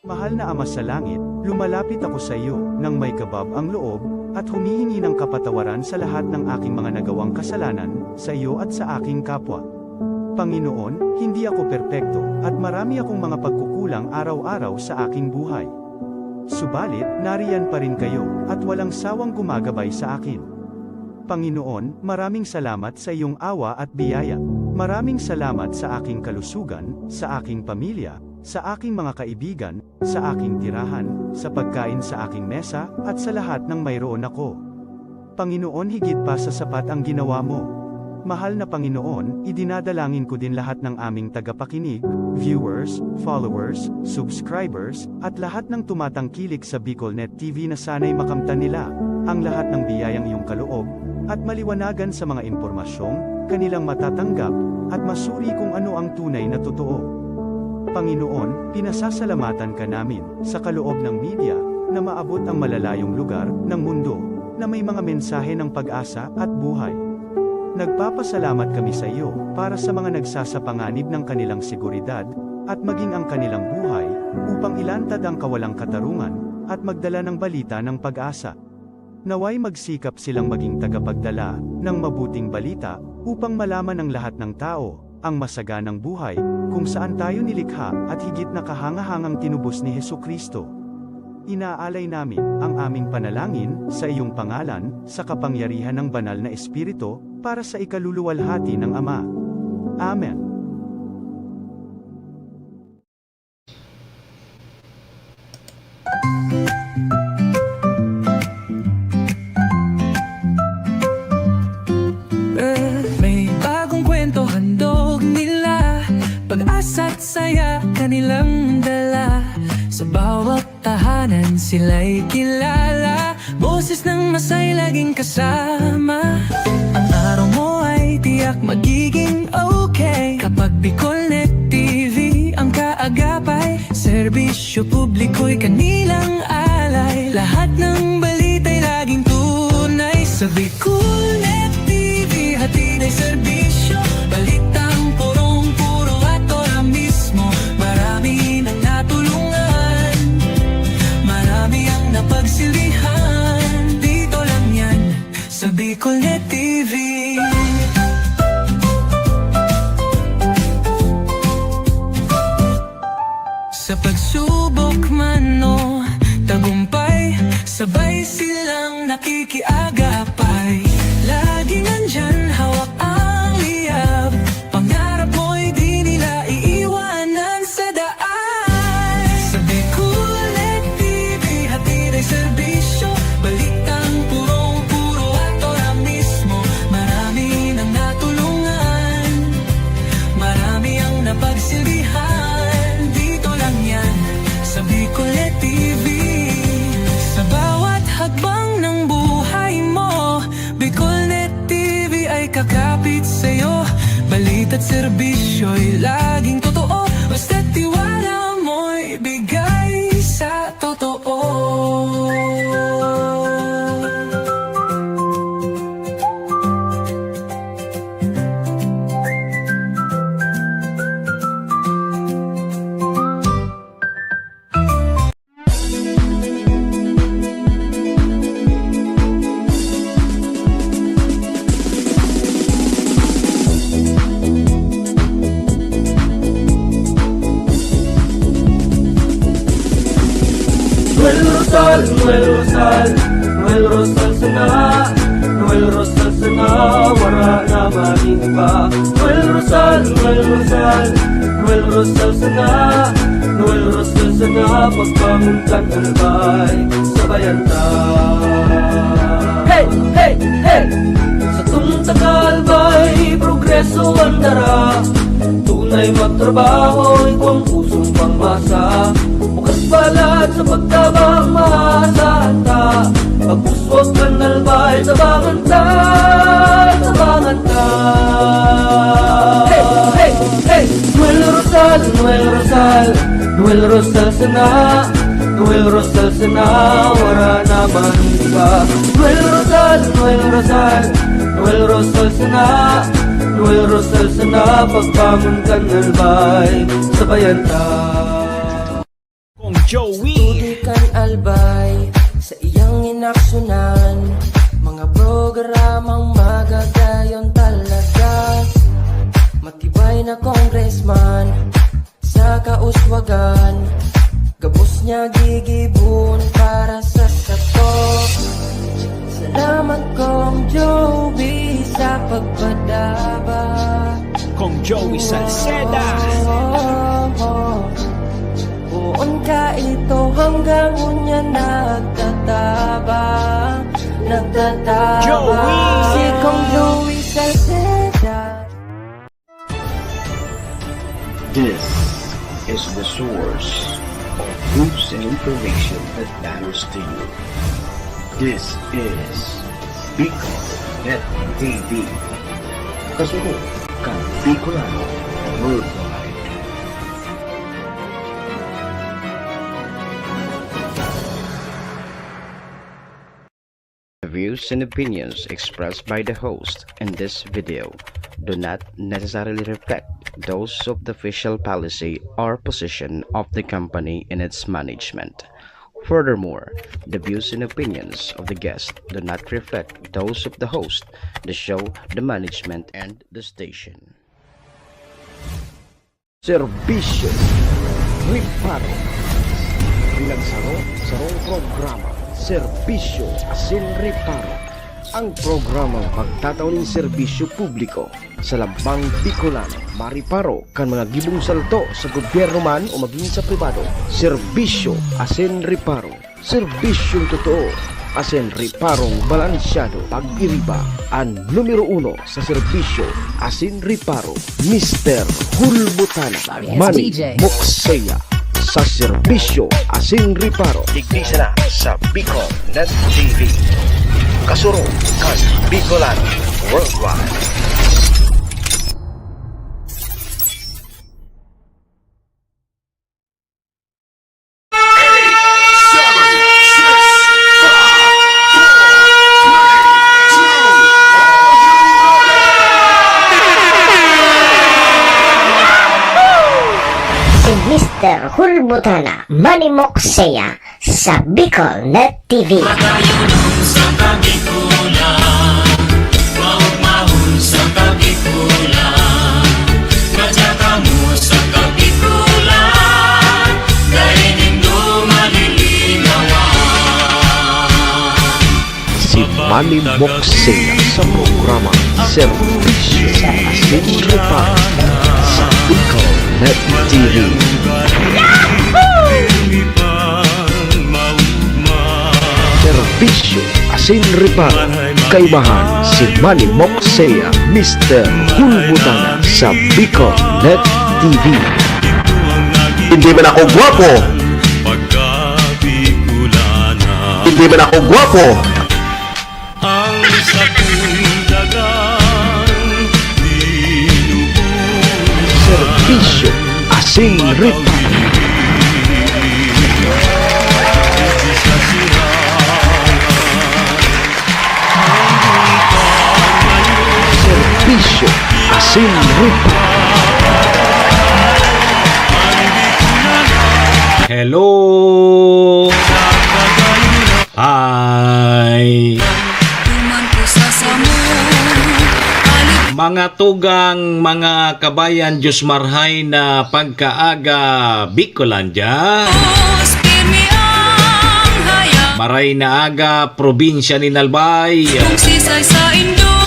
Mahal na Ama sa langit, lumalapit ako sa iyo, nang may kabab ang loob, at humihingi ng kapatawaran sa lahat ng aking mga nagawang kasalanan, sa iyo at sa aking kapwa. Panginoon, hindi ako perpekto, at marami akong mga pagkukulang araw-araw sa aking buhay. Subalit, nariyan pa rin kayo, at walang sawang gumagabay sa akin. Panginoon, maraming salamat sa iyong awa at biyaya. Maraming salamat sa aking kalusugan, sa aking pamilya, sa aking mga kaibigan, sa aking tirahan, sa pagkain sa aking mesa, at sa lahat ng mayroon ako. Panginoon, higit pa sa sapat ang ginawa mo. Mahal na Panginoon, idinadalangin ko din lahat ng aming tagapakinig, viewers, followers, subscribers, at lahat ng tumatangkilik sa BicolNet TV na sana'y makamtan nila ang lahat ng biyayang iyong kaloob, at maliwanagan sa mga impormasyong kanilang matatanggap, at masuri kung ano ang tunay na totoo. Panginoon, pinasasalamatan ka namin, sa kaloob ng media, na maabot ang malalayong lugar, ng mundo, na may mga mensahe ng pag-asa, at buhay. Nagpapasalamat kami sa iyo, para sa mga nagsasapanganib ng kanilang seguridad, at maging ang kanilang buhay, upang ilantad ang kawalang katarungan, at magdala ng balita ng pag-asa. Naway magsikap silang maging tagapagdala, ng mabuting balita, upang malaman ng lahat ng tao, ang masaganang buhay, kung saan tayo nilikha, at higit na kahangahangang tinubos ni Hesukristo. Inaalay namin ang aming panalangin sa iyong pangalan, sa kapangyarihan ng banal na Espiritu, para sa ikaluluwalhati ng Ama. Amen. Pag-asa't saya kanilang dala, sa bawat tahanan sila'y kilala. Boses ng masay laging kasama. Ang araw mo ay tiyak magiging okay, kapag BicolNet TV ang kaagapay. Serbisyo publiko'y kanilang alay, lahat ng balita'y laging tunay. Sa BicolNet TV hatid ay serbisyo, balitang purong-puro at ora mismo. Marami nang natulungan, marami ang napagsilbihan. Dito lang yan, sa BicolNet TV. Sa pagsubok man o tagumpay, sabay silang nakikiagapay. Laging nandyan, hawak ang liyab, pangarap mo'y di nila iiwanan sa daan. Sa BicolNet TV hatid ay serbisyo, balitang purong-puro at ora mismo. Marami nang natulungan, marami ang napagsilbihan. Dito lang yan, sa BicolNet TV. Sa bawat hakbang ng buhay mo, BicolNet TV ay kakapit sa'yo. Balita't serbisyo'y laging totoo, basta't tiwala mo'y bigay sa totoo. Noel Rosal, Noel Rosal sana, Noel Rosal sana, wala na mahiba. Noel Rosal, Noel Rosal, Noel Rosal sana, Noel Rosal sana, pagpamuntan albay, sabayan ta. Hey, hey, hey! Sa tuntakalbay, progreso ang dara, tunay magtrabaho, ikaw ang pusong pangmasa. Bukas balat sa pagtabang maasahan ta, pagpuswag ka nalbay, sabangan ta, sabangan ta. Hey, hey, hey! Noel Rosal, Noel Rosal, Noel Rosal sana, Noel Rosal sana, wala naman iba. Noel Rosal, Noel Rosal, Noel Rosal sana, Noel Rosal sana, pagbangon ka nalbay, sabayan ta. Kong Joey Tudikan albay sa iyang inaksyonan, mga programang magagayon talaga. Matibay na congressman sa kauswagan, gabos niya gigibon para sa sato. Salamat Kong Joey sa pagpadaba. Kong Joey Salceda. Buon ka ito hanggang unya nagtataba. Joey! Si Kong Joey Salceda. This is the source of news and information that matters to you. This is Bicol.net TV. Kasunod kang Bicolano Worldwide. The views and opinions expressed by the host in this video do not necessarily reflect those of the official policy or position of the company and its management. Furthermore, the views and opinions of the guest do not reflect those of the host, the show, the management, and the station. Serbisyo Riparo Pinagsaro-sarong programa Serbisyo Asin Riparo, ang programang magtatauning serbisyo publiko sa Lambang Bicolano, mariparo kan mga gibong salto sa gobyerno man o maging sa pribado. Serbisyo Asin Riparo, serbisyong totoo, asin riparong balansyado. Pag-iriba ang numero 1 sa serbisyo Asin Riparo, Mr. Hulbutana Manny Moxeya. Sa serbisyo Asin Riparo, tigdisa na sa Bicol.net TV. Kasuro kan Bicolano Worldwide. Si Mr. Hulbutana Manny Moxeya sa Bicol.net TV. Si Manny Moxeya sa programa Serbisyo Asin Riparo sa Bicol.net TV. Serbisyo Asin Riparo, kaibahan si Manny Moxeya, Mr. Hulbutana sa Bicol.net TV. Hindi man ako gwapo, hindi man ako gwapo, ang sakundagan dinubos serbisyo Asin Riparo. sa Serbisyo Asin Riparo. Hello! Hi! Mga tugang, mga kabayan, Diyos marhay na pagkaaga Bicolandia. Maray na aga, probinsya ni Nalbay,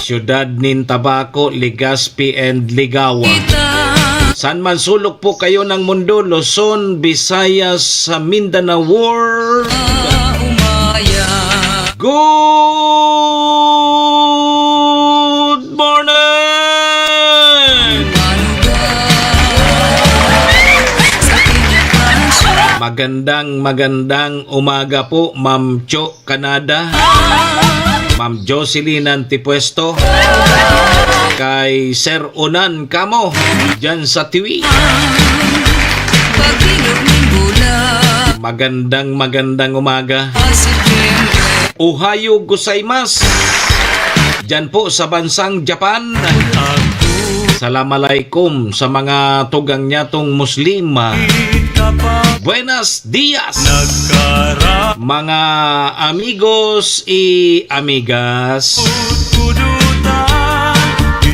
syudad nin Tabaco, Legazpi and Ligawan. San man sulok po kayo ng mundo, Luzon, Visayas, sa Mindanao World. Good morning! Magandang umaga po, Ma'am Cho Canada, Ma'am Jocelyn Antipuesto, kay Sir Unan Kamo, dyan sa TV. Pagbilog ng Magandang umaga. Ohayo gozaimasu. Diyan po sa bansang Japan. Assalamualaikum sa mga tugang nyatong Muslim. Buenos dias, mga amigos y amigas.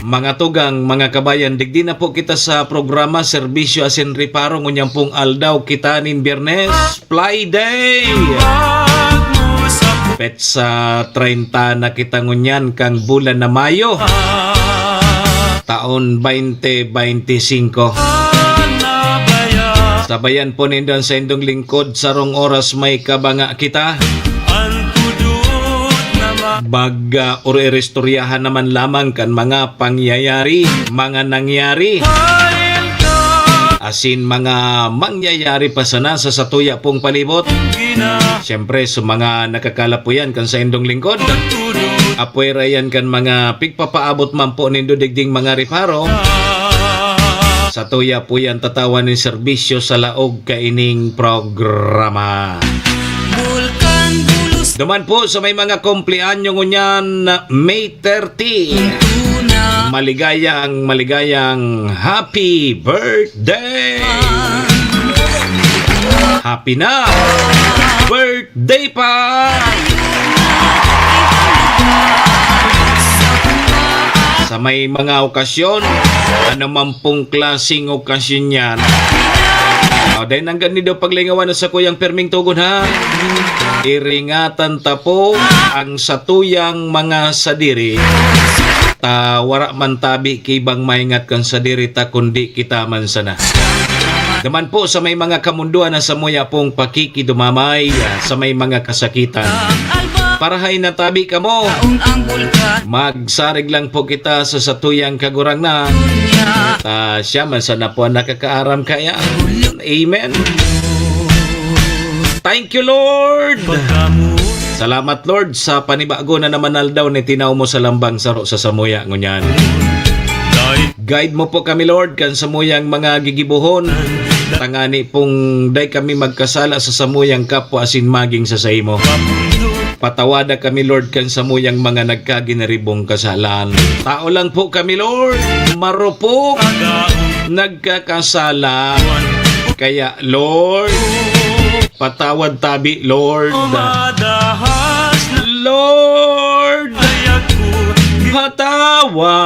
Mga tugang, mga kabayan, digdi na po kita sa programa Serbisyo Asin Reparo ngunyang pong aldaw kita nin Biyernes, Fly Day. Petsa 30 na kita ngunyan kang bulan na Mayo. Taon 2025. Sabayan po nindon sa indong lingkod sarong oras may kabanga kita. Baga uri-restoryahan naman lamang kan mga pangyayari, mga nangyari. Asin mga mangyayari pa sana sa satuya pong palibot. Siyempre sa mga nakakalapuyan kan sa indong lingkod. Apuera yan kan mga pigpapaabot man po nindo digding mga reparo. Sa tuya po yan tatawan ng serbisyo sa laog kaining programa. Duman po sa may mga kumpleanyo ngunyan May 30. Maligayang happy birthday! Happy na! Birthday pa! Sa may mga okasyon, ano man pong klaseng okasyon yan. Dahil nanggan ni daw paglingawan na sa kuyang perming tugon ha. Iringatan tapo ang satuyang mga sadiri. Wara man tabi kibang maingat kan sadiri ta kundi kita man sana. Naman po sa may mga kamunduan na sa muya pong pakikidumamay sa may mga kasakitan. Parahay na tabi ka mo. Magsarig lang po kita sa satuyang kagurang na. Siya man sana po nakakaaram kaya. Amen. Thank you, Lord. Salamat, Lord, sa panibago na naman aldaw ni tinaw mo sa lambang saro sa samuya ngunyan. Guide mo po kami, Lord, kan samuyang mga gigibuhon. Tangani pong day kami magkasala sa samuyang kapwa asin maging sa saimo. Patawada kami, Lord, kan samuyang mga nagkaginaribong kasalan. Tao lang po kami, Lord. Marupok. Nagkakasala. Kaya, Lord, patawad tabi, Lord. Lord, patawad.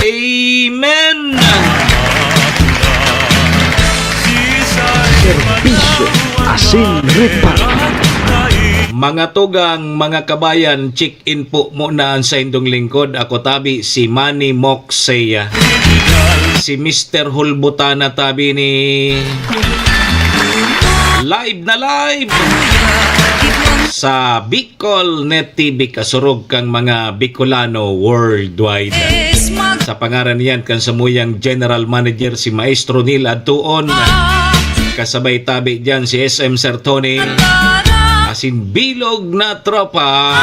Amen. Serbisyo Asin Reparo. Mga tugang, mga kabayan, check-in po muna sa indong lingkod. Ako tabi si Manny Moxeya. Si Mr. Hulbutana tabi ni live sa Bicol Net TV kasurog kang mga Bicolano worldwide. Sa pangaran niyan kan samuyang General Manager si Maestro Neil Adtuon. Kasabay tabi dyan si SM Sir Tony. Asin bilog na tropa.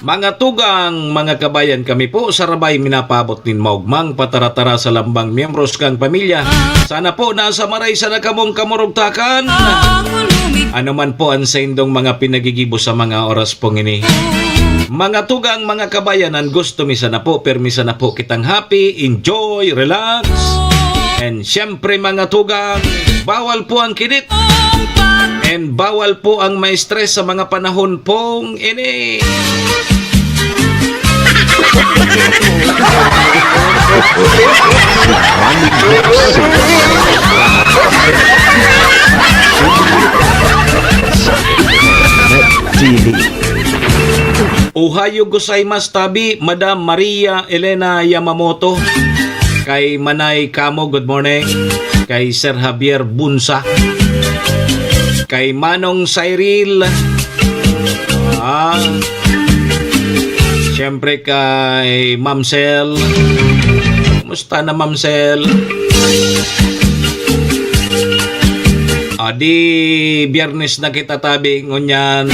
Mga tugang, mga kabayan, kami po sa Rabay minapabot nin maugmang pataratara sa lambang miyembros kang pamilya. Sana po nasa maray sa nakamong kamurugtakan. Ano man po ang sa indong mga pinagigibo sa mga oras pong ini. Mga tugang, mga kabayanan, gusto misa na po, permisa na po kitang happy, enjoy, relax. And syempre mga tugang, bawal po ang kinit. And bawal po ang may stress sa mga panahon pong ini. Ohayo gozaimasu tabi, Madam Maria Elena Yamamoto. Kay Manay Kamo, good morning. Kay Sir Javier Bunsa. Kay Manong Cyril. Siyempre kay Ma'am Sel. Kumusta na Ma'am Sel? Di Biyernes na kita tabi ngunyan.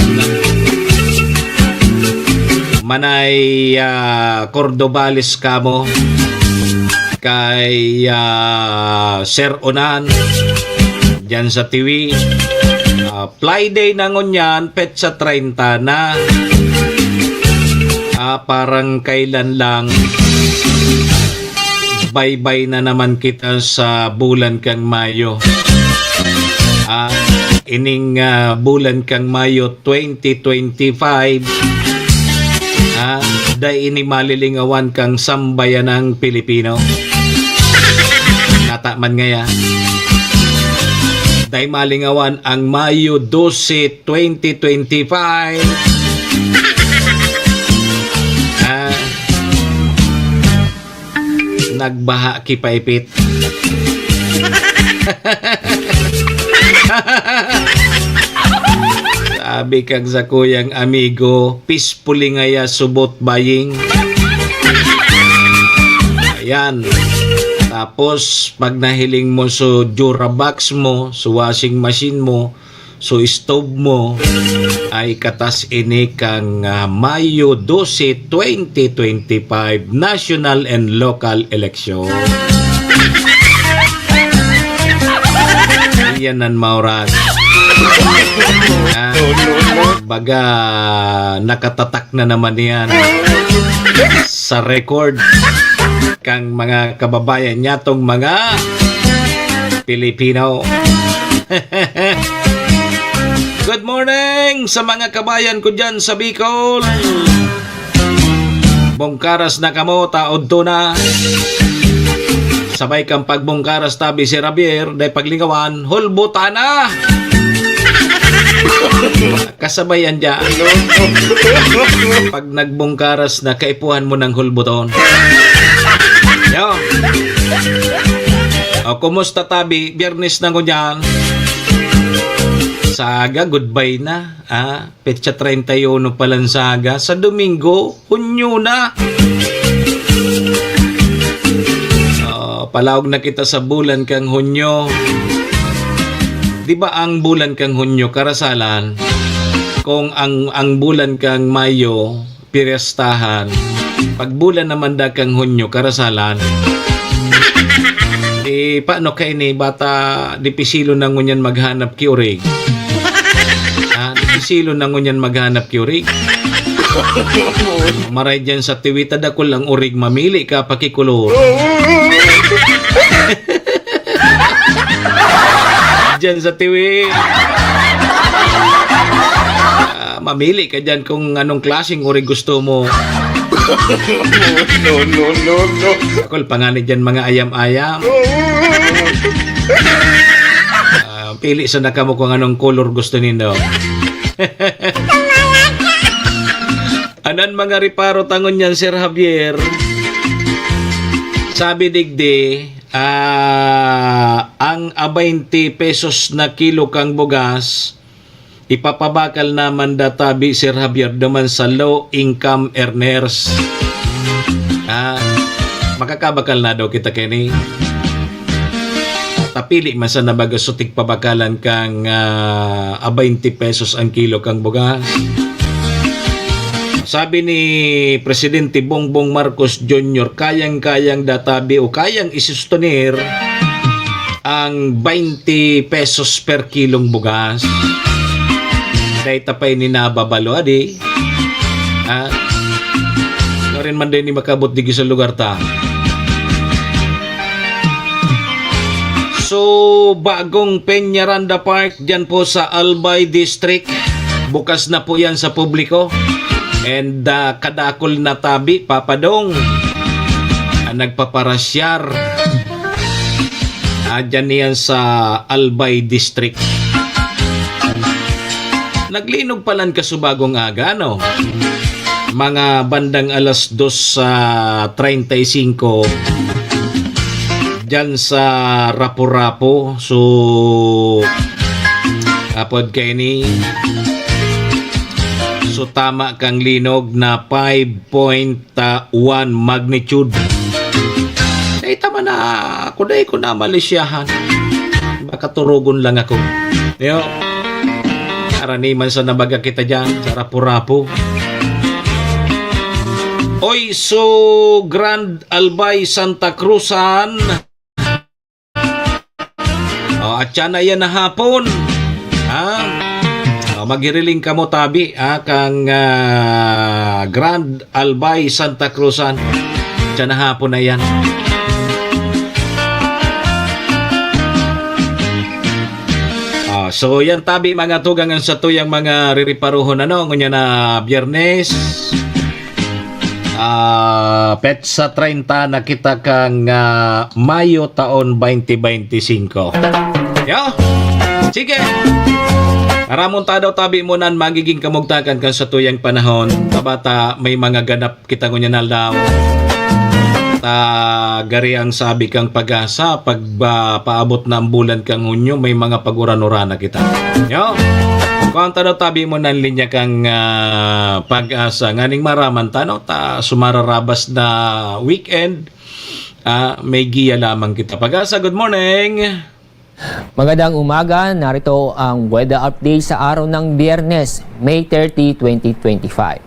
Manay Cordobales kamo. kay Sir Onan dyan sa TV. Friday na ngunyan, petsa 30 na. Parang kailan lang bye-bye na naman kita sa bulan kang Mayo. Ining bulan kang Mayo 2025, day ini malilingawan kang sambayan ng Pilipino. Nataman ngaya. Day malingawan ang Mayo 12, 2025. Nagbaha kipaipit. Sabi kang sa kuyang amigo, peacefully ngaya subot baying. Ayan. Tapos, pag nahiling mo so Durabox mo, so washing machine mo, so stove mo, ay katas ini kang Mayo 12, 2025 National and Local Election. Yan ang maurat. Baga nakatatak na naman yan sa record kang mga kababayan niya tong mga Pilipino. Good morning sa mga kabayan ko dyan sa Bicol. Bongkaras na kamo, taod to na. Sabay kang pagbongkaras tabi si Javier, day paglingawan, hulbutan na. Kasabayan dyan. Pag nagbongkaras na, kaipuhan mo ng hulbuton. Yo. Kumusta tabi? Biyernes na ko dyan. Saga, goodbye na. Petsa 31 palang saga. Sa Domingo, Hunyo na. Palawag na kita sa bulan kang Hunyo. Di ba ang bulan kang Hunyo karasalan? Kung ang bulan kang Mayo pirestahan, pag bulan naman da kang Hunyo karasalan, paano kay ni bata dipisilo na ngunyan maghanap kiurig? Dipisilo na ngunyan maghanap kiurig? Maray dyan sa tiwita da ko lang urig, mamili ka pakikulor. Dyan sa tiwi. Mamili ka dyan kung anong klaseng urig gusto mo. No. Akol, panganay dyan mga ayam-ayam. Pili sa naka mo kung anong color gusto nindo. Anan mga riparo tangon yan, Sir Javier. Sabi digdi, ang 20 pesos na kilo kang bugas, ipapabakal naman databi, Sir Javier, naman sa low income earners. Makakabakal na daw kita kini. Tapili man sa nabagasutik pabakalan kang 20 pesos ang kilo kang bugas. Sabi ni Presidente Bongbong Marcos Jr., kayang-kayang databi o kayang isustenir ang 20 pesos per kilong bugas. Dahil tapay ni nababalo, adi. Rin man din ni makabot digi sa lugar ta. So, bagong Peñaranda Park dyan po sa Albay District. Bukas na po yan sa publiko. And kadakol na tabi, Papadong, nagpaparasyar. Dyan yan sa Albay District. Naglinog palan kasubagong aga, no? Mga bandang alas 2:35 dyan sa Rapu-Rapu. So, apod kayo ni... So tama kang linog na 5.1 magnitude. Ay tama na ako dahil ko na malisyahan. Baka turugon lang ako. Yo. Karaniman sa nabaga kita dyan sa Rapu-Rapu. Oy, so Grand Albay Santa Cruzan. At yan na yan na hapon. Magiriling ka mo tabi kang Grand Albay Santa Cruzan. Yan na hapon na yan. So yan tabi mga tugangan sa tuyang mga ririparuhon ngunya na Biyernes. Petsa 30 na kita kang Mayo taon 2025. Yo. Sige. Aramon ta daw tabi mo nan magiging kamugtakan kan sa tuyang panahon. Tabata may mga ganap kita ngunya na daw. Gari ang sabi kang pag-asa pag paabot na ang bulan kang hunyo may mga paguran-urana kita. Yo. Kung daw tabi mo nan linya kang pag-asa nganing maraman tano ta sumararabas na weekend may giya lamang kita. Pag-asa, good morning. Magandang umaga, narito ang weather update sa araw ng Biyernes, May 30, 2025.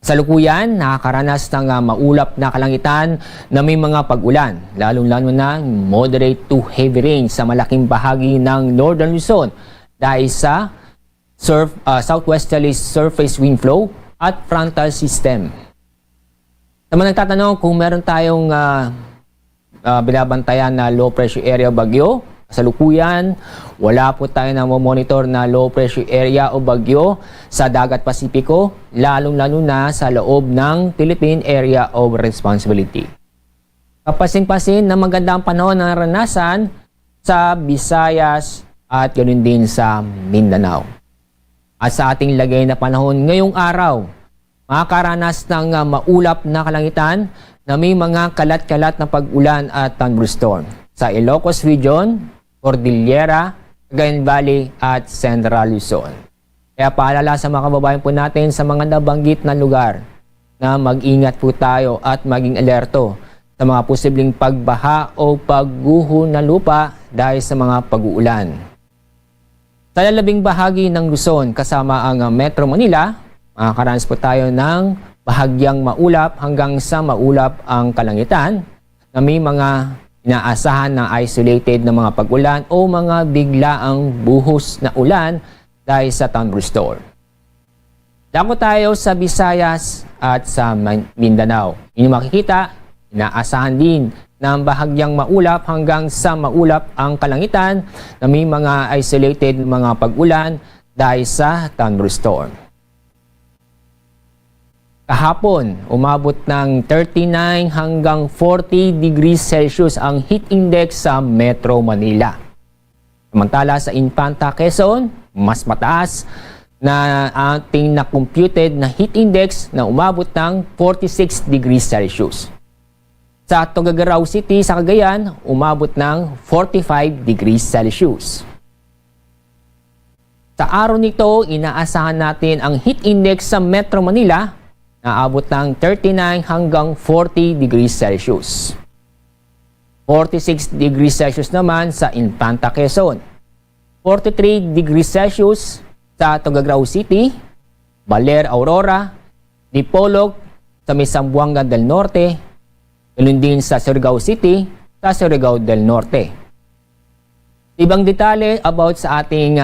Sa lukuyan, nakakaranas ng maulap na kalangitan na may mga pag-ulan, lalong-lalo na moderate to heavy rain sa malaking bahagi ng Northern Luzon dahil sa southwesterly surface wind flow at frontal system. Sa mga nagtatanong kung meron tayong binabantayan na low pressure area bagyo, sa lukuyan, wala po tayo na monitor na low pressure area o bagyo sa Dagat Pasipiko, lalong-lalo na sa loob ng Philippine Area of Responsibility. Kapasin-pasin na magandang panahon na naranasan sa Visayas at ganoon din sa Mindanao. At sa ating lagay na panahon ngayong araw, makakaranas ng maulap na kalangitan na may mga kalat-kalat na pag-ulan at thunderstorm sa Ilocos Region, Cordillera, Cagayan Valley at Central Luzon. Kaya paalala sa mga kababayan po natin sa mga nabanggit na lugar na mag-ingat po tayo at maging alerto sa mga posibleng pagbaha o pagguho ng lupa dahil sa mga pag-uulan. Sa lalabing bahagi ng Luzon kasama ang Metro Manila, makakaranas po tayo ng bahagyang maulap hanggang sa maulap ang kalangitan na may mga inaasahan na isolated na mga pag-ulan o mga biglaang buhos na ulan dahil sa thunderstorm. Dako tayo sa Visayas at sa Mindanao. Inyong makikita, inaasahan din na bahagyang maulap hanggang sa maulap ang kalangitan na may mga isolated mga pag-ulan dahil sa thunderstorm. Kahapon, umabot ng 39 hanggang 40 degrees Celsius ang heat index sa Metro Manila. Samantala sa Infanta, Quezon, mas mataas na ating na-computed na heat index na umabot ng 46 degrees Celsius. Sa Tuguegarao City sa Cagayan, umabot ng 45 degrees Celsius. Sa araw nito, inaasahan natin ang heat index sa Metro Manila na abot ng 39 hanggang 40 degrees Celsius. 46 degrees Celsius naman sa Infanta, Quezon. 43 degrees Celsius sa Tuguegarao City, Baler, Aurora, Dipolog sa may Zamboanga del Norte, ganoon din sa Surigao City, sa Surigao del Norte. Ibang detalye about sa ating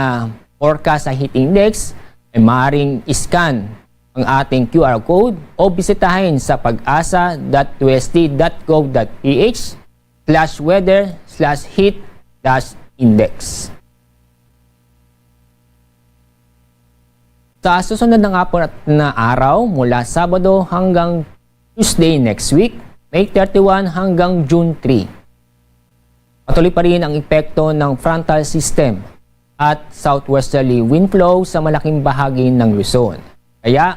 forecast sa heat index ay maaaring iscan ang ating QR code o bisitahin sa pag-asa.usd.gov.ph/weather/heat-index. Sa susunod na araw mula Sabado hanggang Tuesday next week, May 31 hanggang June 3. Patuloy pa rin ang epekto ng frontal system at southwesterly wind flow sa malaking bahagi ng Luzon. Kaya,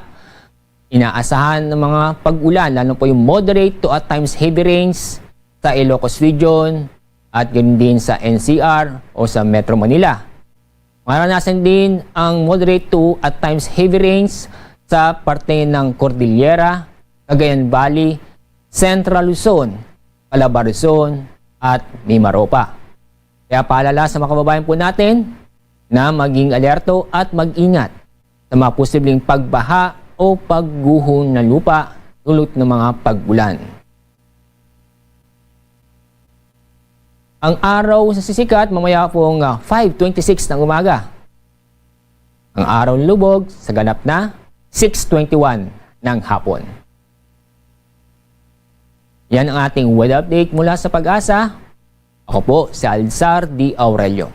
inaasahan ng mga pag-ulan, lalo po yung moderate to at times heavy rains sa Ilocos Region at ganoon din sa NCR o sa Metro Manila. Maranasan din ang moderate to at times heavy rains sa parte ng Cordillera, Cagayan Valley, Central Luzon, Calabarzon at Mimaropa. Kaya paalala sa mga kababayan po natin na maging alerto at mag-ingat sa mga posibleng pagbaha o pagguho ng lupa dulot ng mga pagbulan. Ang araw sa sisikat mamaya pong 5:26 ng umaga. Ang araw ng lubog sa ganap na 6:21 ng hapon. Yan ang ating weather update mula sa Pag-asa. Ako po si Alzar D. Aurelio.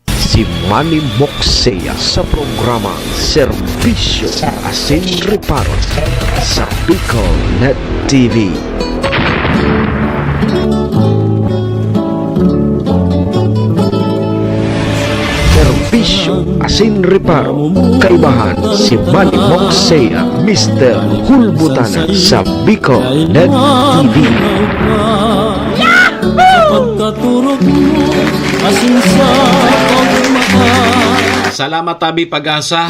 Si Manny Moxea sa programa Serbisyo Asin Reparo sa Bicol Net TV. Serbisyo Asin Reparo, kaibahan si Manny Moxea, Mr. Hulbutana sa Bicol Net TV. Pagkaturog mo, asin sa pagmata. Salamat tabi Pag-asa.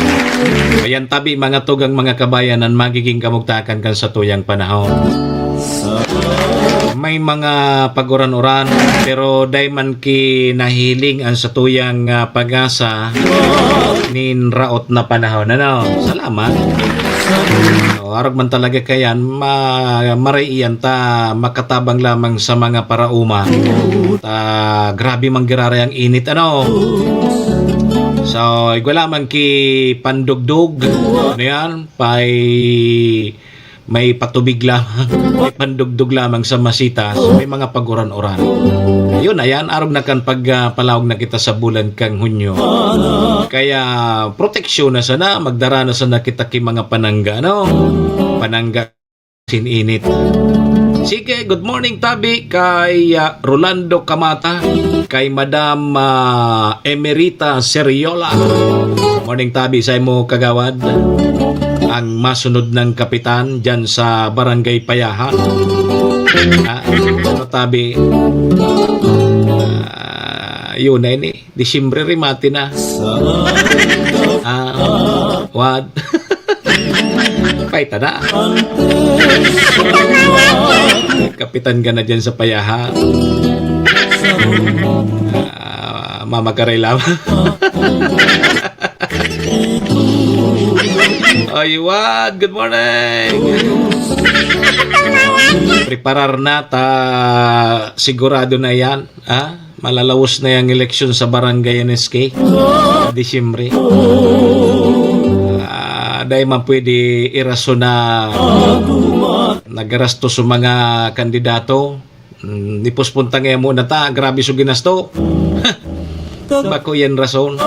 Ayan tabi mga tugang mga kabayanan magiging kamugtakan kan sa tuyang panahon. May mga paguran-uran pero dayman ki nahiling ang sa tuyang Pag-asa nin raot na panahon. Ano? Salamat. Arag man talaga kayan maraiyan ta makatabang lamang sa mga parauma. Grabe mang girara ang init ano. So, igwa lamang ki pandugdug. Ano yan? May patubig lamang. May pandugdug lamang sa masita. So, may mga paguran-uran. Yun, ayan. Arog na kan pagpalawag na kita sa bulan kang Hunyo. Kaya, proteksyon na sana. Magdara na sana kita ki mga panangga. No? Panangga sininit. Sige, good morning tabi kay Rolando Camata, kay Madam Emerita Seriola. Morning tabi sa imo kagawad. Ang masunod ng kapitan dyan sa Barangay Payahan. Ano tabi? Yun na ini. Disyembre rimati na. Wad. Paita na. Kapitan ka na dyan sa Payahan. Mama Karay lamang. Ay, what? Good morning! Preparar na sigurado na yan. Malalawas na yung eleksyon sa Barangay NSK. Disyembre. Dahil man pwede iraso na nagarasto sa mga kandidato. Nipuspunta ngayon muna ta. Grabe so ginasto. Bako yan rason.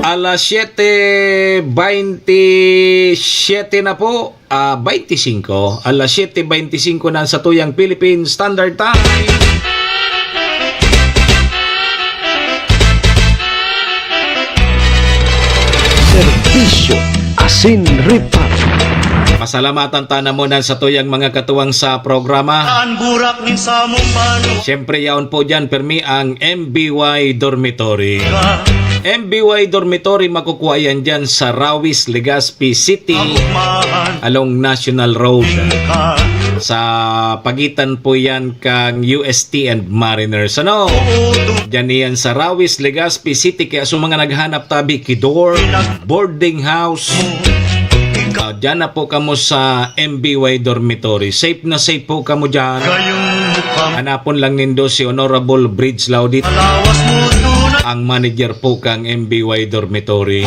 Alas 7:27 na po. 25. Alas 7:25 na sa tuyang Philippine Standard Time. Serbisyo Asin Reparo. Pasalamatan ta na muna sa tuyang mga katuwang sa programa. Siyempre yaon po dyan permi ang MBY Dormitory. MBY Dormitory makukuha yan dyan sa Rawis, Legazpi City along National Road. Sa pagitan po yan kang UST and Mariners. Ano? Dyan yan sa Rawis, Legazpi City. Kaya sa mga naghanap tabi kidor, boarding house. Dyan na po kamo sa MBY Dormitory. Safe na safe po kamo dyan. Hanapon lang nindo si Honorable Bridge Laudit, ang manager po kang MBY Dormitory.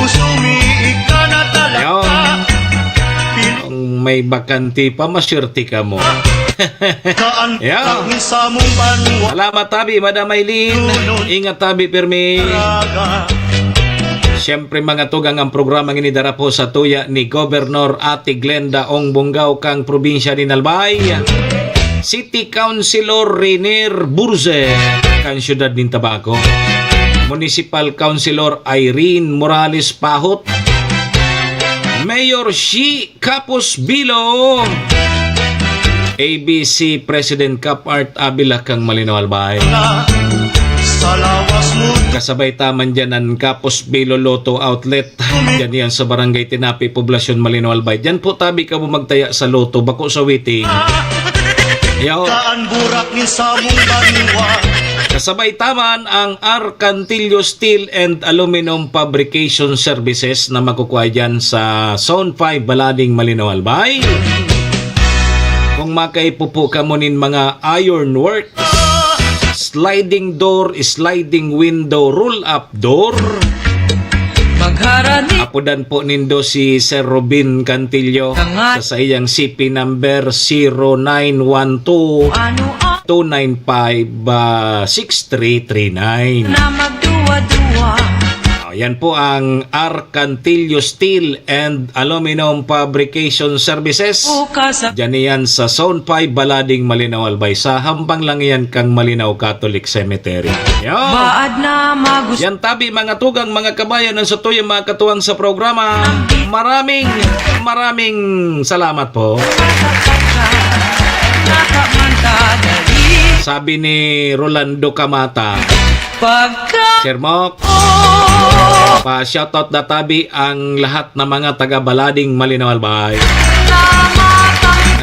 Ayun. Kung may bakanti pa, masyerte ka mo. Ayun. Salamat tabi, Madam Aileen. Ingat tabi, Permi. Siyempre mga tugang ang programang inidara po sa tuya ni Governor Ate Glenda Ong Bungaw kang probinsya ni Albay. City Councilor Rainier Burze kang syudad ng Tabaco. Municipal Councilor Irene Morales Pahot. Mayor Shi Capos Bilo. ABC President Cap Art Abila kang Malinaw Albay. Kasabay taman dyan ang Capos Bilo Lotto Outlet. Dyan yan sa Barangay Tinapi, Poblasyon Malinaw Albay. Dyan po tabi ka mo magtaya sa Lotto, bako sa waiting. Yaw. Kasabay taman ang Arcantillo Steel and Aluminum Fabrication Services na makukuha dyan sa Zone 5 Balading, Malinaw, Albay. Kung makaipupo ka mo nin mga ironwork, sliding door, sliding window, roll-up door. Magharani Apudan po nindo si Sir Robin Cantillo sa iyang CP number 0912 ano ang 295-6339. na magduwa-duwa. Yan po ang Arcantillo Steel and Aluminum Fabrication Services. Bukas Diyan yan sa Zone 5 Balading, Malinaw, Albay. Sa hambang lang yan kang Malinaw Catholic Cemetery. Yo! baad na magusto. Yan tabi mga tugang mga kabayan ng Sutoy mga katuwang sa programa. Maraming salamat po. Nakamanta dali. Sabi ni Rolando Camata, Pagka Sir Mok, pa-shoutout na tabi ang lahat ng mga taga-Balading, Malinaw, Albay.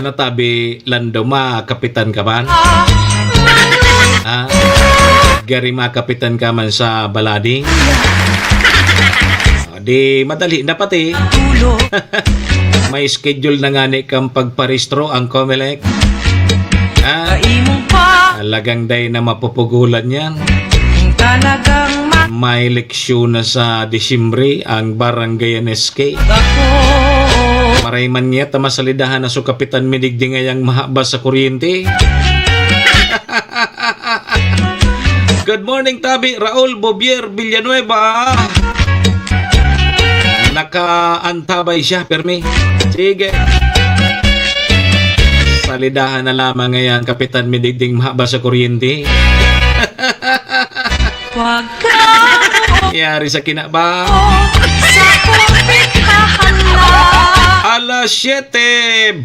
Ano tabi, Lando ma, kapitan ka man? Gari ma, kapitan ka man sa Balading? Di madali na pati. tulo. May schedule na nga ni kang pagparistro ang Comelec. Kaimong pa. Alagang day na mapupugulan yan. Talagang May leksyon na sa Disyembre ang Barangay NSK. ako. Maray man niya tamasalidahan na so kapitan midigdi ngayang mahaba sa kuryente. Good morning tabi, Raul Bobier Villanueva. Nakaantabay siya, permi. Sige. Salidahan na lamang ngayon kapitan midigding mahaba sa kuryente. Pagka Yari sa kinaba. sa kumitahan na. Alas 7:29.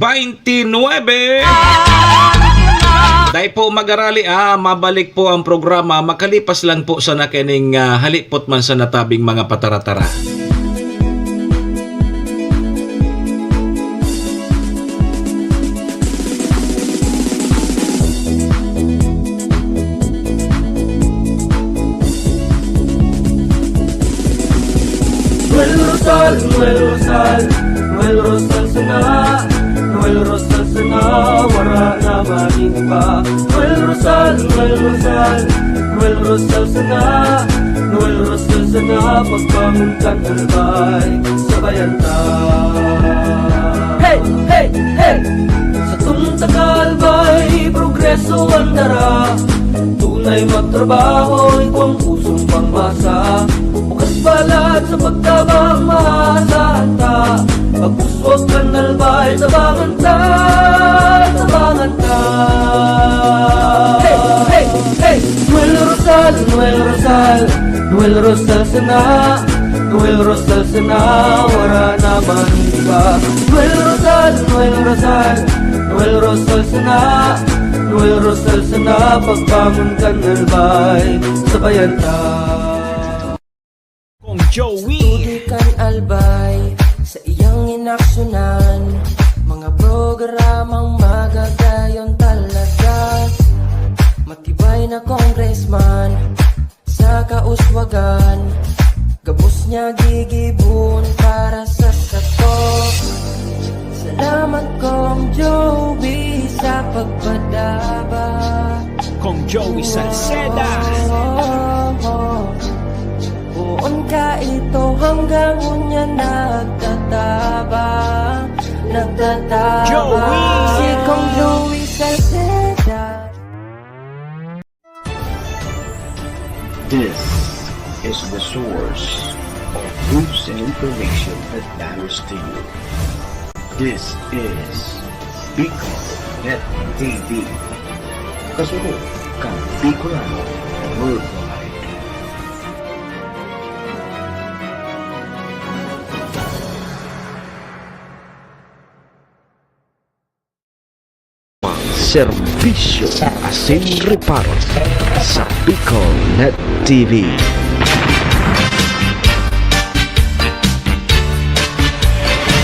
Dahil po mag-arali, mabalik po ang programa. Makalipas lang po sa nakining halipot man sa natabing mga pataratara. Noel Rosal, Noel Rosal, Noel Rosal sana, Noel Rosal sana, wala na maniba. Noel Rosal, Noel Rosal, Noel Rosal sana, Noel Rosal sana, pagbangon kan albay, sabayan ta. Hey, hey, hey! Sa tunta kalbay, progreso ang dara. Tunay magtrabaho, ikaw ang pusong pangmasa. Bukas palad sa pagtabang maasahan ta. Pagpuswag ka nalbay, tabangan ta, tabangan ta. Hey, hey, hey! Noel Rosal, Noel Rosal, Noel Rosal sana, Noel Rosal sana, wala naman iba. Noel Rosal, Noel Rosal, Noel Rosal sana, Noel Rosal sana, pagbangon ka nalbay, sabayan ta. Tudikan albay sa iyang inaksyonan, mga programang magagayon talaga. Matibay na congressman sa kauswagan, gabos niya gigibon para sa sato. Salamat Kong Joey sa pagpadaba. Kong Joey Salceda. Buon ka ito hanggang unya nagtatabang, nagtatabang. Joey! Si Kong Joey Salceda. This is the source of news and information that matters to you. This is Bicol Net TV. Kasunod kang Bicolano Worldwide. Serbisyo Asin Reparo sa Bicol Net TV.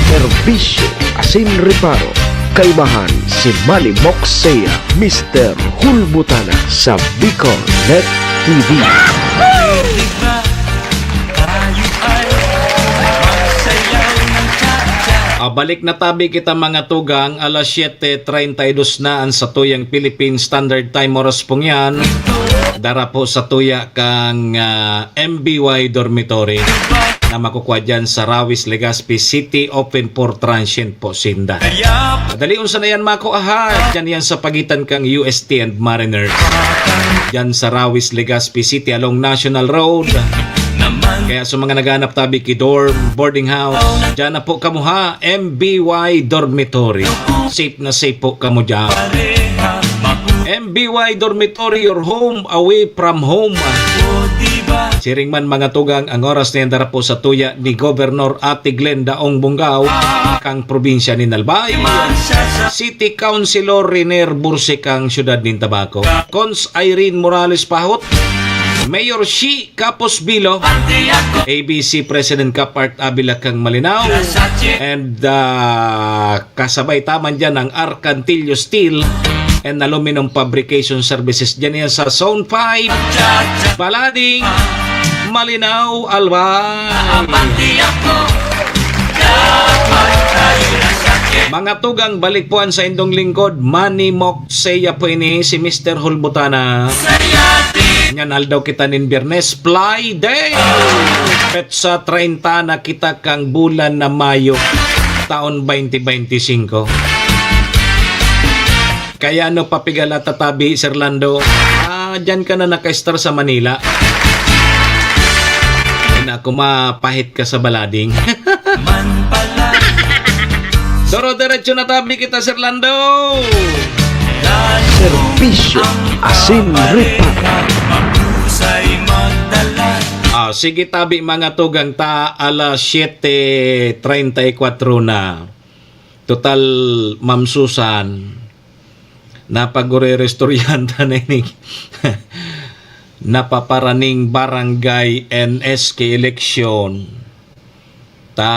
Serbisyo Asin Reparo kaibahan si Manny Moxea, Mr. Hulbutana sa Bicol Net TV. Balik na tabi kita mga tugang, alas 7:32 na ang sa tuyang Philippine Standard Time oras pong yan. Dara po sa tuya kang MBY Dormitory na makukuha dyan sa Rawis, Legazpi City, open for transient po sinda. Madali unsa na yan makuha, dyan yan sa pagitan kang UST and Mariners. Dyan sa Rawis, Legazpi City along National Road. Kaya sa mga naghanap tabi ki dorm, boarding house, dyan na po kamo ha, MBY Dormitory. Safe na safe po kamo dyan. MBY Dormitory, your home away from home. Siring man mga tugang, ang oras na yan dara po sa tuya ni Governor Ate Glenda Ong Bungaw, kang probinsya ni Nalbay. City Councilor Riner Burse kang syudad nin Tabaco. Cons Irene Morales Pahot. Mayor Shi Capos Bilo, ABC President Kapart Abila kang Malinaw, and kasabay taman dyan ang Arcantillo Steel and Aluminum Fabrication Services dyan yan sa Zone 5, Palading, Malinaw, Albay. Mga tugang, balik po sa indong lingkod, Manny Moxea po ini si Mr. Hulbutana. Yan aldaw kita nin Biyernes, Fly Day. Petsa 30 na kita kang bulan na Mayo, taon 2025. Kaya ano papigala tatabi, Sir Lando? Dyan ka na naka-star sa Manila. Ay na, kumapahit ka sa balading. Doro-diretso na tabi kita, Sir Lando. Serbisyo Asin Reparo. Sige tabi mga tugang, ta alas 7:34 na. Total, Ma'am Susan, napagure-restoryanta na ini. Napaparaning barangay NSK election. Ta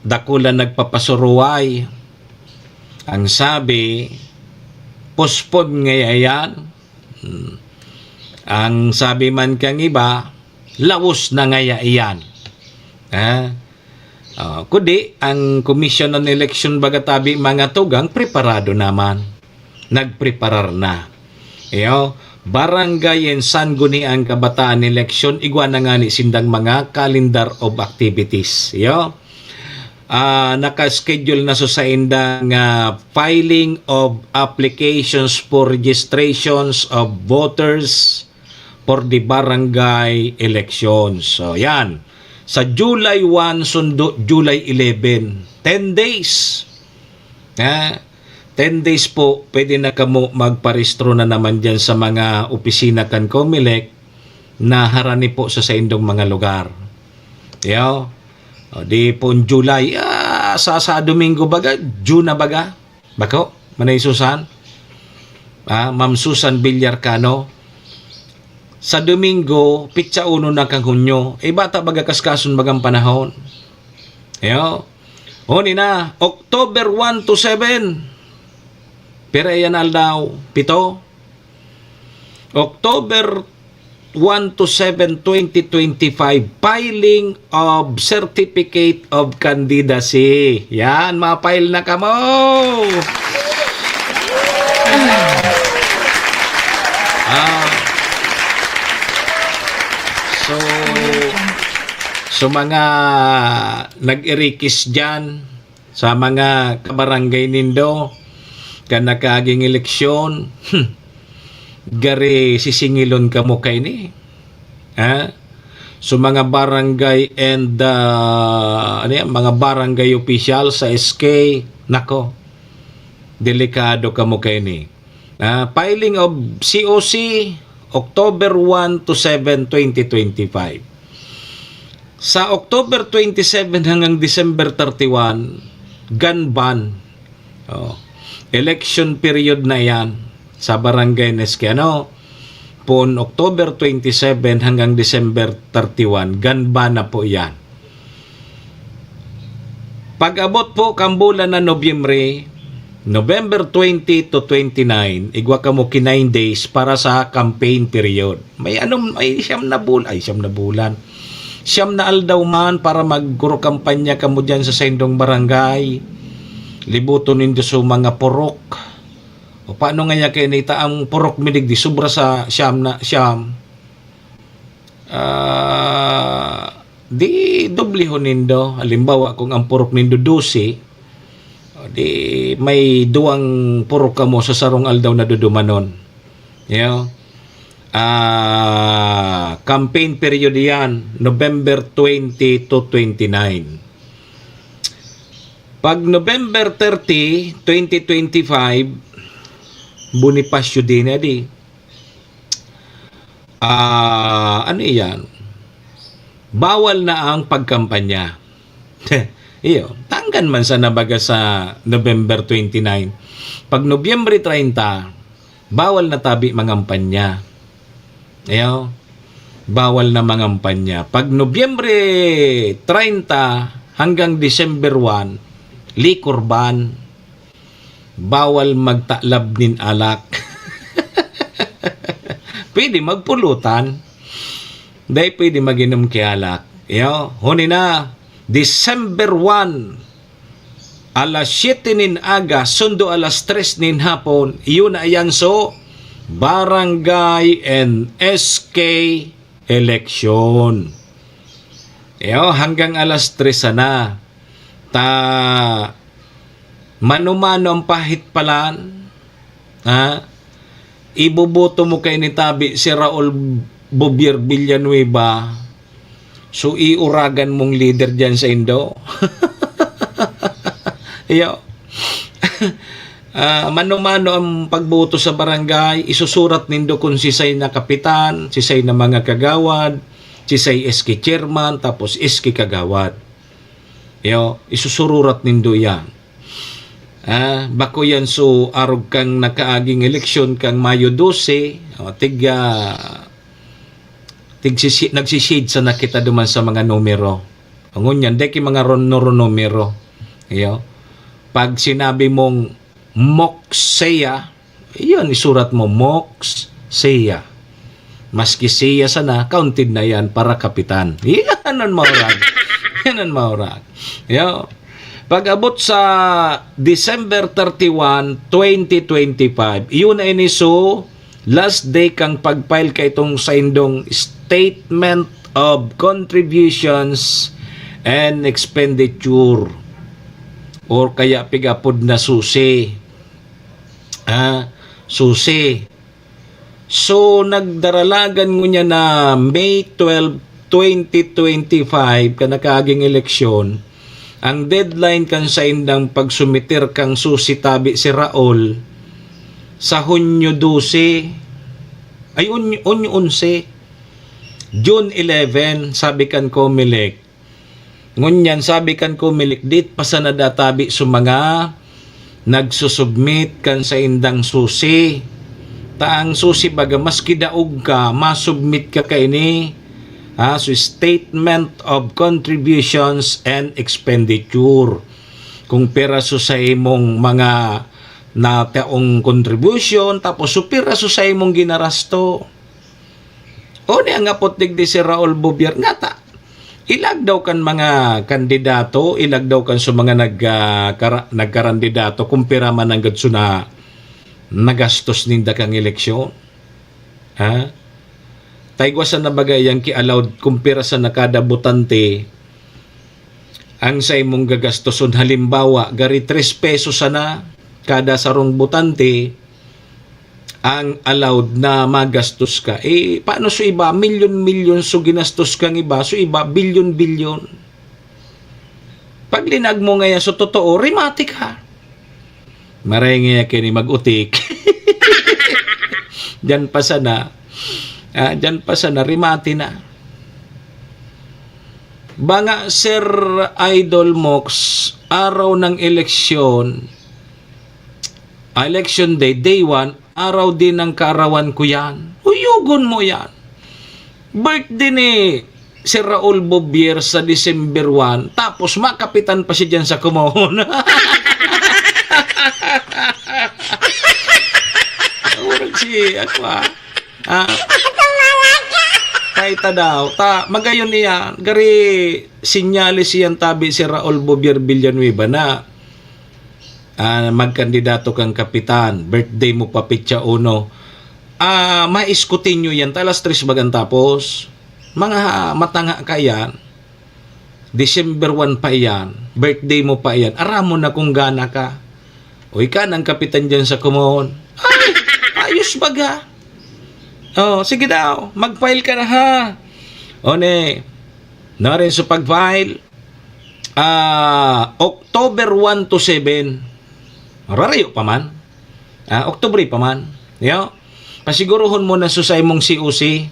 dakulan nagpapasuruay. Ang sabi, postpone ngayon. Ang sabi man kang iba, laos na ngaya iyan. Kundi, ang Commission on Election bagatabi mga tugang, preparado naman. Nagpreparar na. Barangay and Sangguni ang kabataan election, igwa na nga ni sindang mga calendar of activities. Naka-schedule na sa indang filing of applications for registrations of voters for the barangay elections. So, yan. Sa July 1, sundo July 11. 10 days. 10 days po, pwede na kamo magparehistro na naman dyan sa mga opisina kan Comelec na harani po sa indong mga lugar. Di po July, sa Domingo baga, June na baga. Bako, Manay Susan? Ma'am Susan Villarcano. Sa Domingo, pitsa uno na kang Hunyo. Bata baga kaskasun bagang panahon. Huni na, October 1 to 7. Pero yan aldaw, 7. October 1 to 7, 2025, filing of Certificate of Candidacy. Yan, ma-file na kamo. So mga nag-irikis dyan, sa mga kabarangay nindo, kanakaging eleksyon, gari sisingilon ka mo kay ni. So mga barangay and mga barangay official sa SK, nako, delikado ka mo kay ni. Filing of COC, October 1 to 7, 2025. Sa October 27 hanggang December 31, gun ban. Election period na yan sa barangay NSK. Pon October 27 hanggang December 31, gun ban na po yan. Pag-abot po kambulan na Nobyembre, November 20 to 29, igwa ka mo 9 days para sa campaign period. May siyam na bulan. Siyam na aldaw man para magkuro kampanya ka mo dyan sa sendong barangay. Libuton nindo sa mga purok. O paano nga niya kinita ang purok midig di sobra sa siyam. Di doblihon nindo. Halimbawa kung ang purok nindo 12, di may duwang purok ka mo sa sarong aldaw na dudumanon. Campaign period yan, November 20 to 29. Pag November 30, 2025, Bonifacio din na di. Ano yan? Bawal na ang pagkampanya. Iyo, tanggan man sa nabaga sa November 29. Pag Nobyembre 30, bawal na tabi mangampanya. Iyo, bawal na mangampanya. Pag Nobyembre 30 hanggang December 1, liquor ban. Bawal magtalab nin alak. Pwede magpulutan. Dahil pwede maginom kay alak. Iyo, huni na. December 1, alas 7 nin aga, sundo alas 3 nin hapon, iyon na yan so, barangay and SK election. Hanggang alas 3 sana. Mano-mano ang pahit palan. Ibuboto mo kay ni Tabi si Raul Bobier Villanueva. So, iuragan mong leader dyan sa Indo. Mano-mano ang pagboto sa barangay, isusurat nindo kung sisay na kapitan, sisay na mga kagawad, sisay SK chairman, tapos SK kagawad. Isusururat nindo yan. Bako yan so arog kang nakaaging eleksyon kang Mayo 12, nagsishade sa nakita duman sa mga numero. Ang yan, deki mga numero. Pag sinabi mong Moxeya, iyon, isurat mo Moxeya. Maski siya sana, counted na yan para kapitan. Yan ang maurag. Pag abot sa December 31, 2025, iyon ay niso last day kang pag-file ka itong sa indong Statement of Contributions and Expenditure or kaya pigapod na susi. Susi. So, nagdaralagan mo niya na May 12, 2025 ka nakaging eleksyon. Ang deadline kan sa indang pagsumitir kang susi tabi si Raul sa Hunyo 12 ay Unyo 11 June 11 sabi kan Comelec ngunyan sabi kan Comelec dit pasanada tabi sa mga nagsusubmit kan sa indang susi taang susi baga maski daog ka masubmit ka kay ni so Statement of Contributions and Expenditure kung pera so sa imong mga na taong contribution tapos supira so sa imong ginarasto. O niya nga potig di si Raul Bobier ngata. Ilag daw kan mga kandidato, ilag daw kan sa mga nagkarandidato kumpira man ang gadso na nagastos ninda kang eleksyon. Taigwasan na bagay yang ki-allowed kumpira sa nakada botante ang sa imong gagastoson halimbawa gari 3 pesos sana kada sarong botante ang allowed na magastos ka. Paano so iba? Milyon so ginastos kang iba. So iba, bilyon. Pag linag mo ngayon so totoo, rimati ka. Maray nga kini mag-utik. Diyan pa sana. Diyan pa sana, rimati na. Banga Sir Idol Mox, araw ng eleksyon, election day, day 1, araw din ng kaarawan ko yan. Uyugon mo yan. Birthday ni si Raul Bobier sa December 1, tapos makapitan pa siya dyan sa Kumahon. Urag si, ano Kahit daw, magayon niya, gari sinyalis siyan tabi si Raul Bovier Villanueva na magkandidato kang kapitan, birthday mo pa pitsa uno. Maiskutin nyo yan, talas 3 bagan tapos, mga matanga ka yan, December 1 pa yan, birthday mo pa yan, aramo na kung gana ka. O ika ng kapitan dyan sa kumon. Ay, ayos baga. Oh, sige daw, mag-file ka na ha. O ne, na rin sa pag-file, October 1 to 7, rarayo pa man. Oktubre pa man. Yo. Pasiguruhon mo na susay mong COC.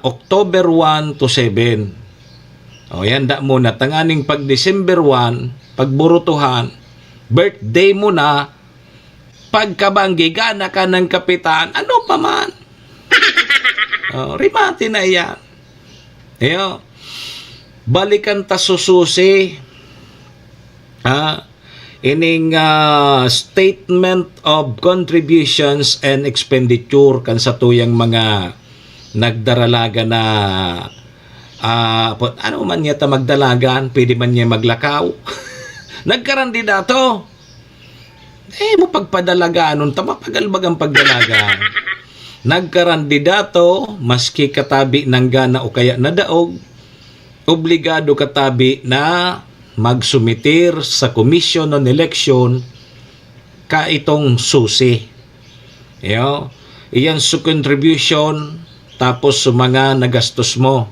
October 1 to 7. O yan da muna. Tanganing pag December 1, pagburutuhan, birthday mo na, pagkabanggi, gana ka ng kapitan, ano pa man. Rimati na yan. Yo. Balikan ta sususi. Ining statement of contributions and expenditure kan sa tuyang mga nagdaralaga na ano man niya ta magdalagan, pwede man niya maglakaw. Nagkarandidato. Mo pagpadalagaan nun, tamapagalbag ang pagdalaga. Nagkarandidato, maski katabi ng gana o kaya nadaog, obligado katabi na magsumitir sa Commission on Election ka itong susi. Iyan su contribution tapos sa mga nagastos mo.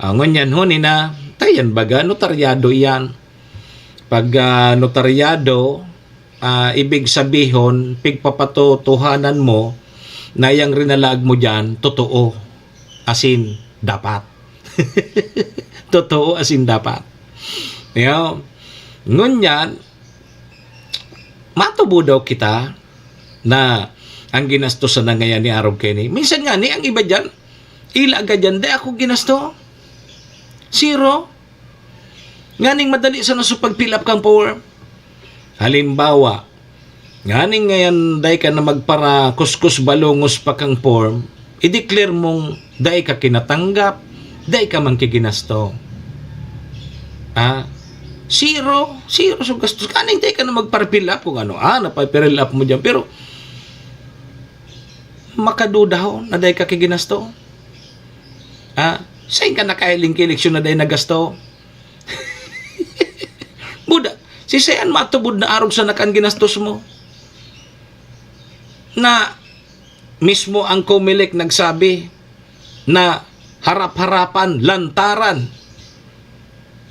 Ngunyan hunin na, tayan baga, notaryado yan. Pag notaryado, ibig sabihon, pigpapatutuhanan mo na yung rinalag mo dyan, totoo. Asin, dapat. Totoo asin dapat. Ngunyan, matubo daw kita na ang ginastosan na ngayon ni Arog Kenny. Minsan nga ni, ang iba dyan, ilaga dyan, di ako ginasto. Zero. Nganing madali sa nasupag-fill up kang form. Halimbawa, nganing ngayon day ka na magpara kuskus balongos pa kang form, i-declare mong day ka kinatanggap, day ka man kiginasto. Zero so gastos. Kaning day ka na magpara-fill up kung ano. Napapiril up mo dyan. Pero, makaduda ho na day ka kiginasto. Saan ka nakailing eleksyon na day nagasto? Buda, si Sayan matubod na arog sa nakan ginastos mo. Na mismo ang Comelec nagsabi na harap-harapan, lantaran,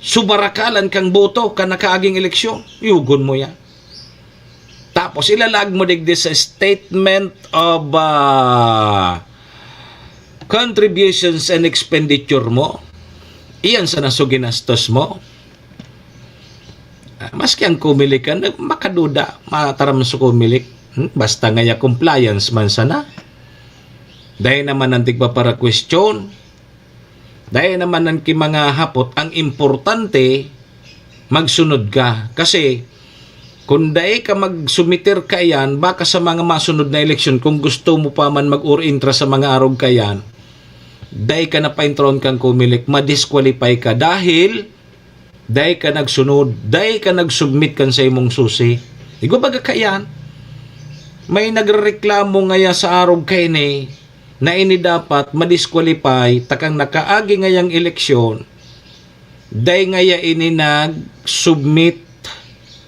subarakalan kang boto ka nakaaging eleksyon. Yugon mo yan. Tapos ilalag mo digdi sa statement of contributions and expenditure mo. Iyan sa nasuginastos mo. Maski ang Comelec ka, makaduda, mataram sa Comelec. Basta ngaya compliance man sana. Dahil naman nantig pa para question. Dahil naman ang mga hapot, ang importante, magsunod ka. Kasi, kung dahil ka magsumitir ka yan, baka sa mga masunod na eleksyon, kung gusto mo pa man mag-or-intra sa mga arog ka yan, dahil ka na pa-intron kang Comelec, madisqualify ka dahil dahil ka nagsunod, dahil ka nagsubmit kan sa imong susi. Igo baga ka yan? May nagreklamo ngaya sa arog kay ni na ini dapat madisqualify takang nakaagi ngayang eleksyon dahil ngaya ini nag-submit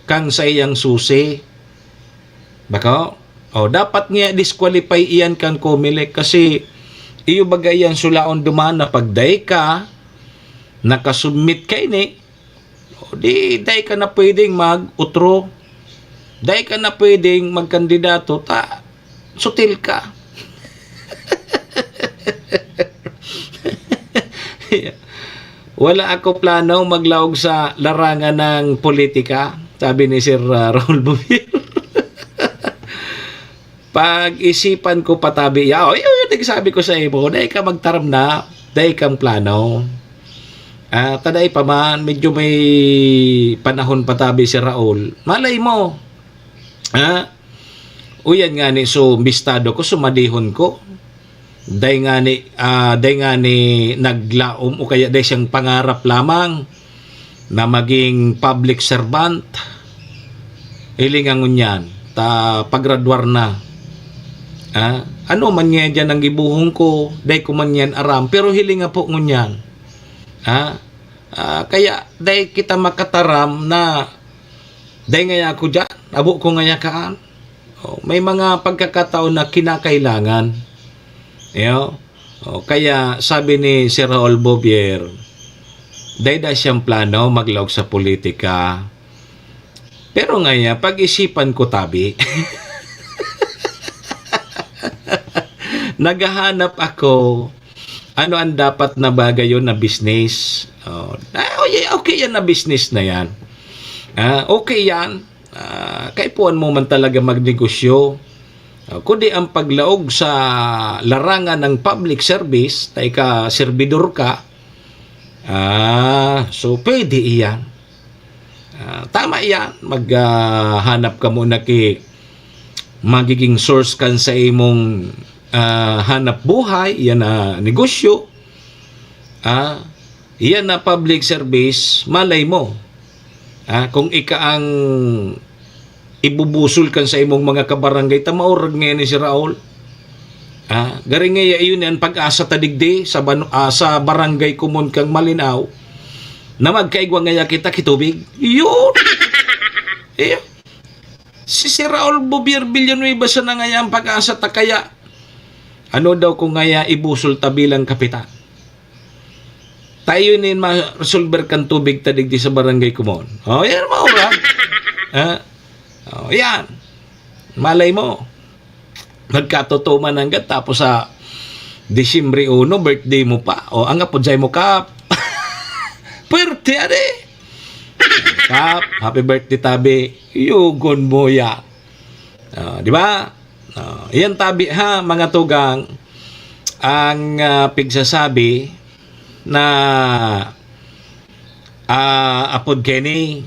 kang sa iyang susi. Baka, dapat nga disqualify iyan kang Comelec kasi iyo bagay yan sulaon dumana pag dahil ka nakasubmit kay ni di dahil ka na pwedeng mag-utro, dahil ka na pwedeng magkandidato, sutil ka. Wala ako plano maglaog sa larangan ng politika, sabi ni Sir Raul Bovier. Pag-isipan ko patabi, yun, sabi ko sa iyo, dahil ka magtaram na, dahil kang plano. Taday pa man, medyo may panahon patabi si Raul. Malay mo. Uyan nga ni, so bistado ko, sumadihon ko. Day nga ni naglaom o kaya day siyang pangarap lamang na maging public servant. Ilingan yan, paggraduar na. Ano man nga dyan ang gibuhong ko, day ko man yan aram, pero hilinga po ngunyan. Kaya day kita makataram na day nga ako dyan, abo ko nga kaan. May mga pagkakataon na kinakailangan. Kaya sabi ni Sir Raul Bobier, day siyang plano maglawag sa politika. Pero ngayon, pag-isipan ko tabi, naghahanap ako, ano ang dapat na bagay yun na business. Okay yan na business na yan. Okay yan. Kaipuan mo man talaga magnegosyo. Kundi ang paglaog sa larangan ng public service, tay ka, servidor ka, so pwede iyan. Tama yan. Maghanap ka muna magiging source kan sa imong hanap buhay, yan na negosyo. Yan na public service, malay mo. Kung ika ang ibubusol kan sa imong mga kabarangay, tamaurag ngayon ni si Raul. Garing nga yun yan, pag-asa tadigdi sa barangay kumon kang Malinaw, na magkaigwa nga kita kitubig. Yun! Si Raul Bobier Villanueva sa na nga ang pag-asa ta kaya. Ano daw kung nga ibusol tabilang kapitan? Tayo nin ma-resolver kan tubig tadigdi sa barangay kumon. Yan maura. Yan. Malay mo. Magkatotoman hanggat tapos sa Disyembre 1, birthday mo pa. Ang apodzay mo kap. Pwerte ade. Kap, happy birthday tabi. Yugon mo ya. Di ba? Yan tabi ha, mga tugang. Ang pigsasabi na apod keni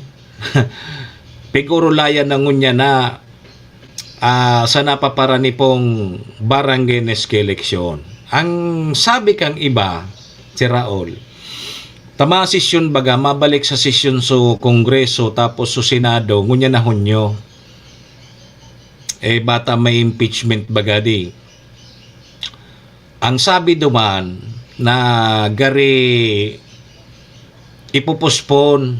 pigurulayan na ngunya na sa napaparani pong barangay neske eleksyon. Ang sabi kang iba, si Raul, tama sesyon baga, mabalik sa sesyon so Kongreso tapos so Senado, ngunya na hunyo. Bata may impeachment baga di. Ang sabi duman na gari ipupospon,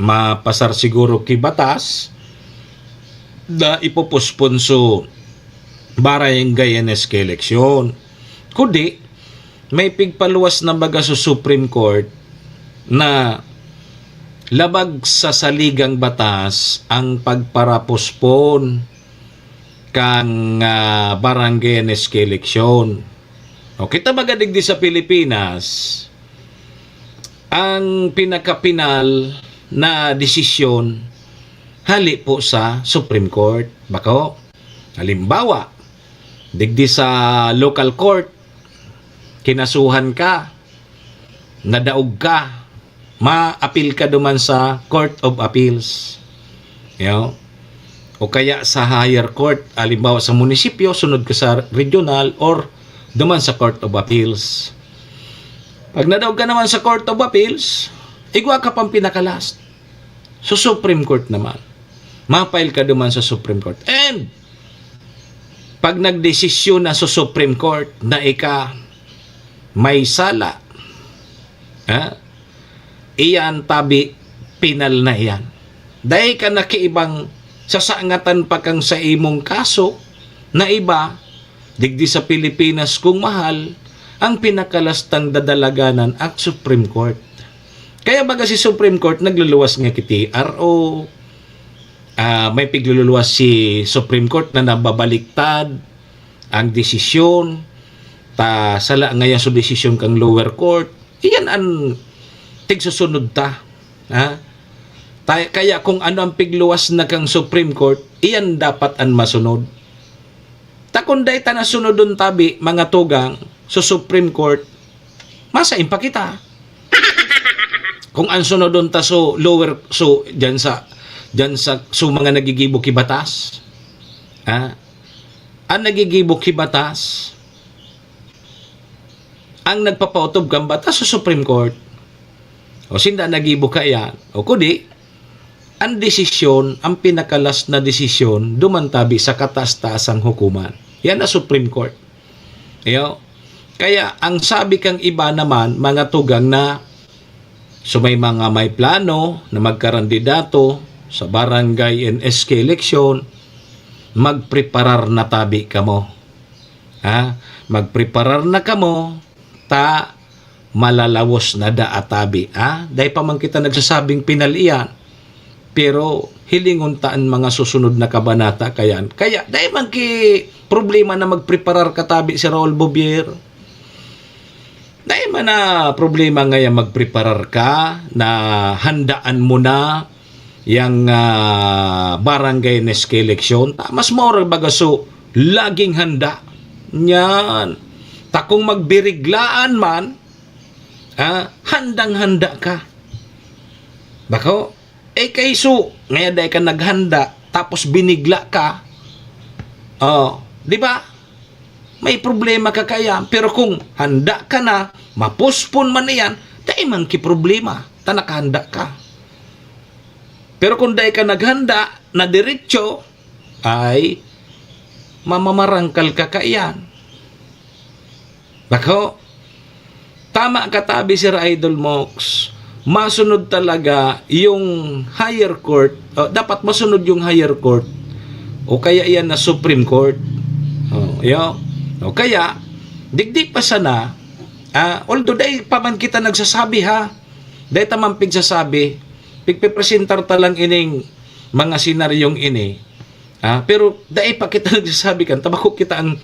mapasar siguro kibatas na ipupospon so barangay neske eleksyon. Kundi, may pigpaluwas na baga sa Supreme Court na labag sa saligang batas ang pagparapospon kang barangay neske eleksyon. Kita baga digdi sa Pilipinas, ang pinakapinal na desisyon hali po sa Supreme Court. Bako, halimbawa, digdi sa local court, kinasuhan ka, nadaog ka, ma-appeal ka duman sa Court of Appeals. O kaya sa higher court, halimbawa sa munisipyo, sunod ka sa regional or duman sa Court of Appeals. Pag nadaog ka naman sa Court of Appeals, igwa ka pang pinakalast. So Supreme Court naman. Ma-file ka duman sa Supreme Court. And pag nagdesisyon na sa Supreme Court na may sala, iyan tabi penal na iyan. Dahil ka nakiibang sasangatan pa kang sa imong kaso na iba, digdi sa Pilipinas kung mahal, ang pinakalastang dadalaganan ang Supreme Court. Kaya baga si Supreme Court nagluluwas nga kiti RO, may pigluluwas si Supreme Court na nababaliktad ang desisyon, sala ngayon so desisyon kang lower court, iyan ang tigsusunod ta. Kaya kung ano ang pigluwas na kang Supreme Court, iyan dapat ang masunod. Takunday ta na sunodon tabi, mga tugang, sa Supreme Court, masain pa kita. Kung ang sunod doon ta so lower so diyan sa so mga nagigibo kibatas. Ang nagigibo kibatas ang nagpapautob kang batas sa Supreme Court. O sinda nagibo ka yan. O kudi, ang desisyon, ang pinakalas na desisyon, dumantabi sa kataas-taasang hukuman. Yan ang Supreme Court. Kaya, ang sabi kang iba naman, mga tugang na so may mga may plano na magkarandidato sa barangay and SK election, magpreparar na tabi kamo. Magpreparar na kamo, ta malalawos na daatabi. Dahil pa man kita nagsasabing pinalian, pero hilinguntaan mga susunod na kabanata kayan. Kaya dahil man ki problema na magpreparar katabi si Raul Bobier, dahil man na problema ngayon magpreparar ka na handaan mo na yung barangay SK election, mas maurag bagaso laging handa yan. Takong magbiriglaan man, handang-handa ka. Bako, kayso, ngayon dahil ka naghanda, tapos binigla ka, di ba? May problema ka kaya. Pero kung handa ka na, mapuspon man yan, dahil man ki problema, nakahanda ka. Pero kung dahil ka naghanda, na diretso, ay mamamarangkal ka kayan. Bako, tama katabi Sir Idol Mox, masunod talaga yung higher court, dapat masunod yung higher court, o kaya yan na Supreme Court. O kaya, digdi pa sana, although dahil pa man kita nagsasabi dahil tamang pigsasabi, pigpipresentar talang ining mga senaryong ini, pero dahil pa kita nagsasabi kan, tabako kita ang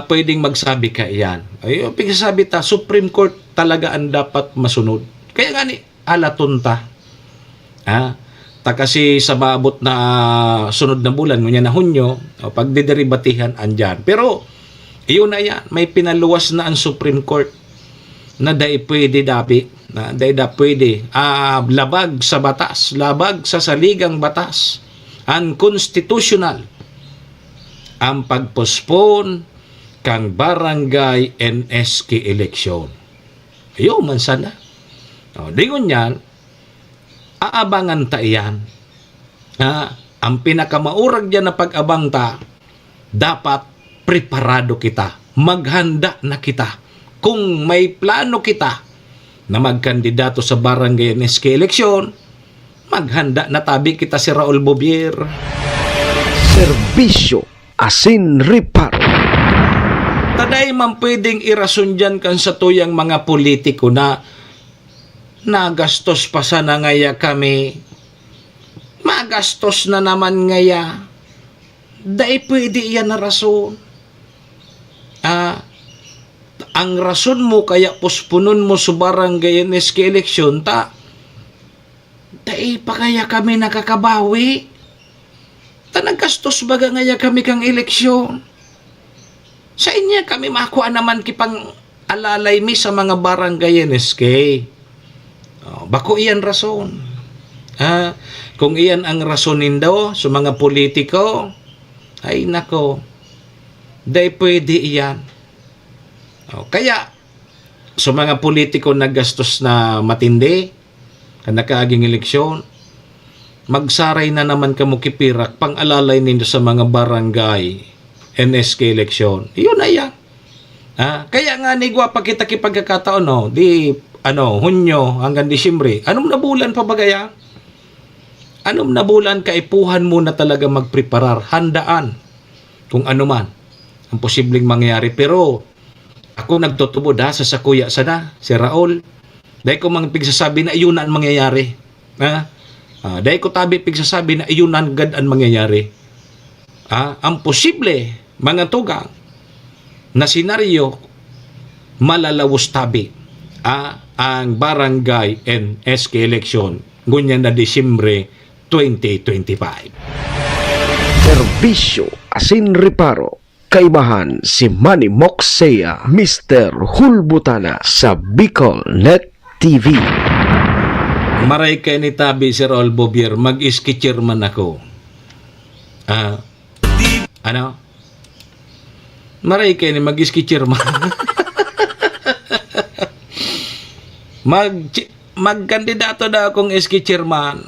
pwedeng magsabi ka iyan. Ay, pagsasabi ta, Supreme Court talaga ang dapat masunod. Kaya nga ni, alatunta. Ta kasi sa maabot na sunod na bulan, ngunya na Hunyo, pagdideribatihan andyan. Pero, iyon na yan, may pinaluwas na ang Supreme Court na dahil pwede dapi, na dahil da pwede, labag sa batas, labag sa saligang batas, unconstitutional, ang pagpospon kang barangay and SK election. Ayaw man sana. Dingon yan, aabangan ta iyan. Ang pinakamaurag dyan na pag-abang ta, dapat preparado kita. Maghanda na kita. Kung may plano kita na magkandidato sa barangay and SK election, maghanda na tabi kita si Raul Bobier. Serbisyo asin reparo. Taday man pwedeng irason dyan kan sa tuyang mga politiko na nagastos pa sana ngaya kami. Magastos na naman ngaya. Dahil pwede iyan na rason. Ang rason mo kaya puspunon mo sa barangay SK election dahil pa kaya kami nakakabawi. Nagastos baga ngaya kami kang eleksyon. Sa inya kami makuha naman kipang alalay mi sa mga barangay NSK. Bako iyan rason. Kung iyan ang rasonin daw sa mga politiko, ay nako, day pwede iyan. Kaya, sa mga politiko nagastos na matindi, kanakaaging eleksyon, magsaray na naman kamo kipirak pang alalay ninyo sa mga barangay NSK election. Iyon na yan. Kaya nga nigwa pa kita kipagkakataon, Hunyo hanggang Disyembre. Anong nabulan pa bagaya? Anong nabulan kaipuhan mo na talaga magpreparar, handaan kung ano man ang posibleng mangyari. Pero ako nagtutubod sa sakuya sana, si Raul. Dahil ko mga pigsasabi na iyon na ang mangyayari. Dahil ko tabi pigsasabi na iyon na agad ang mangyayari. Ang posible, mga tugang, na senaryo, malalawos tabi ang barangay and SK election ngunyan na Disyembre 2025. Serbisyo asin reparo. Kaibahan si Manny Moxea, Mr. Hulbutana sa Bicol Net TV. Maray kay ni tabi Sir Olbobier, mag-skitcher man ako. Ano? Maray kay ni mag-skitcher man. Magkandidato na akong skitcher man.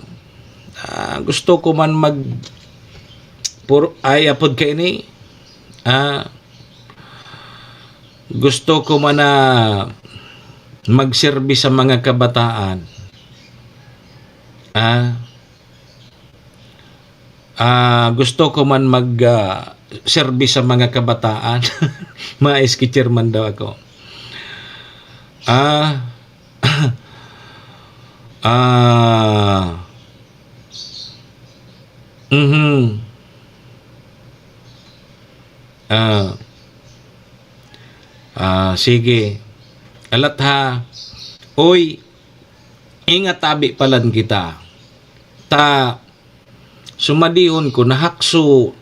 Gusto ko man apod kay ni. Gusto ko man na magserbi sa mga kabataan. Gusto ko man mag-serbi sa mga kabataan. Ma-skitcher man daw ako. Sige. Alat ha. Uy, ingat tabi palan kita. Sumadihon ko, nahakso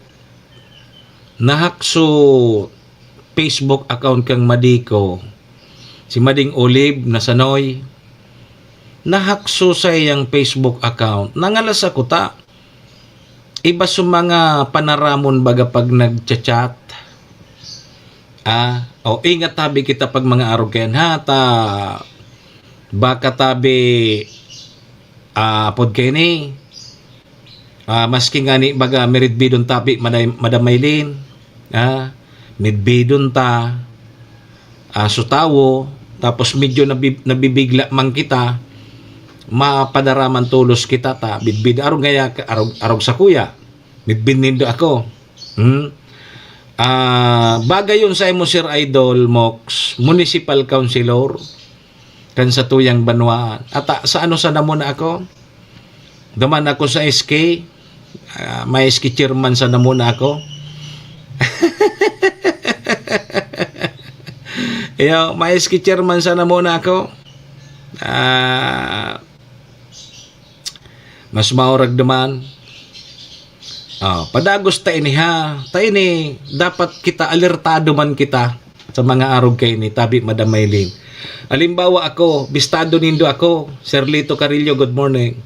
Facebook account kang Madiko. Si Mading Olive na sanoy. Nahakso sa iyang Facebook account. Nangalas ako ta. Iba sa mga panaramon baga pag nagchat-chat. Ingat tabi kita pag mga arogan ha. Baka tabi pod kayo ni. Maski nga ni baga meritbidon tabi madamaylin. Midbidon ta. Sutawo. Tapos medyo nabibigla man kita. Mapadaraman tulos kita ta. Bidbid arog ngaya arog sa kuya. Midbinindo ako. Bagay yun sa imo Sir Idol Mox, Municipal Councilor kan sa tuyang Banwaan. At sa ano sa namuna ako? Daman ako sa SK. May SK chairman sa namuna ako. May SK chairman sa namuna ako. Mas maurag naman. Padagos tayo ni ha. Tayo ni, dapat kita alertado man kita sa mga arog kayo ni tabi madamaylin. Halimbawa ako, bistado nindo ako, Sir Lito Carillo, good morning.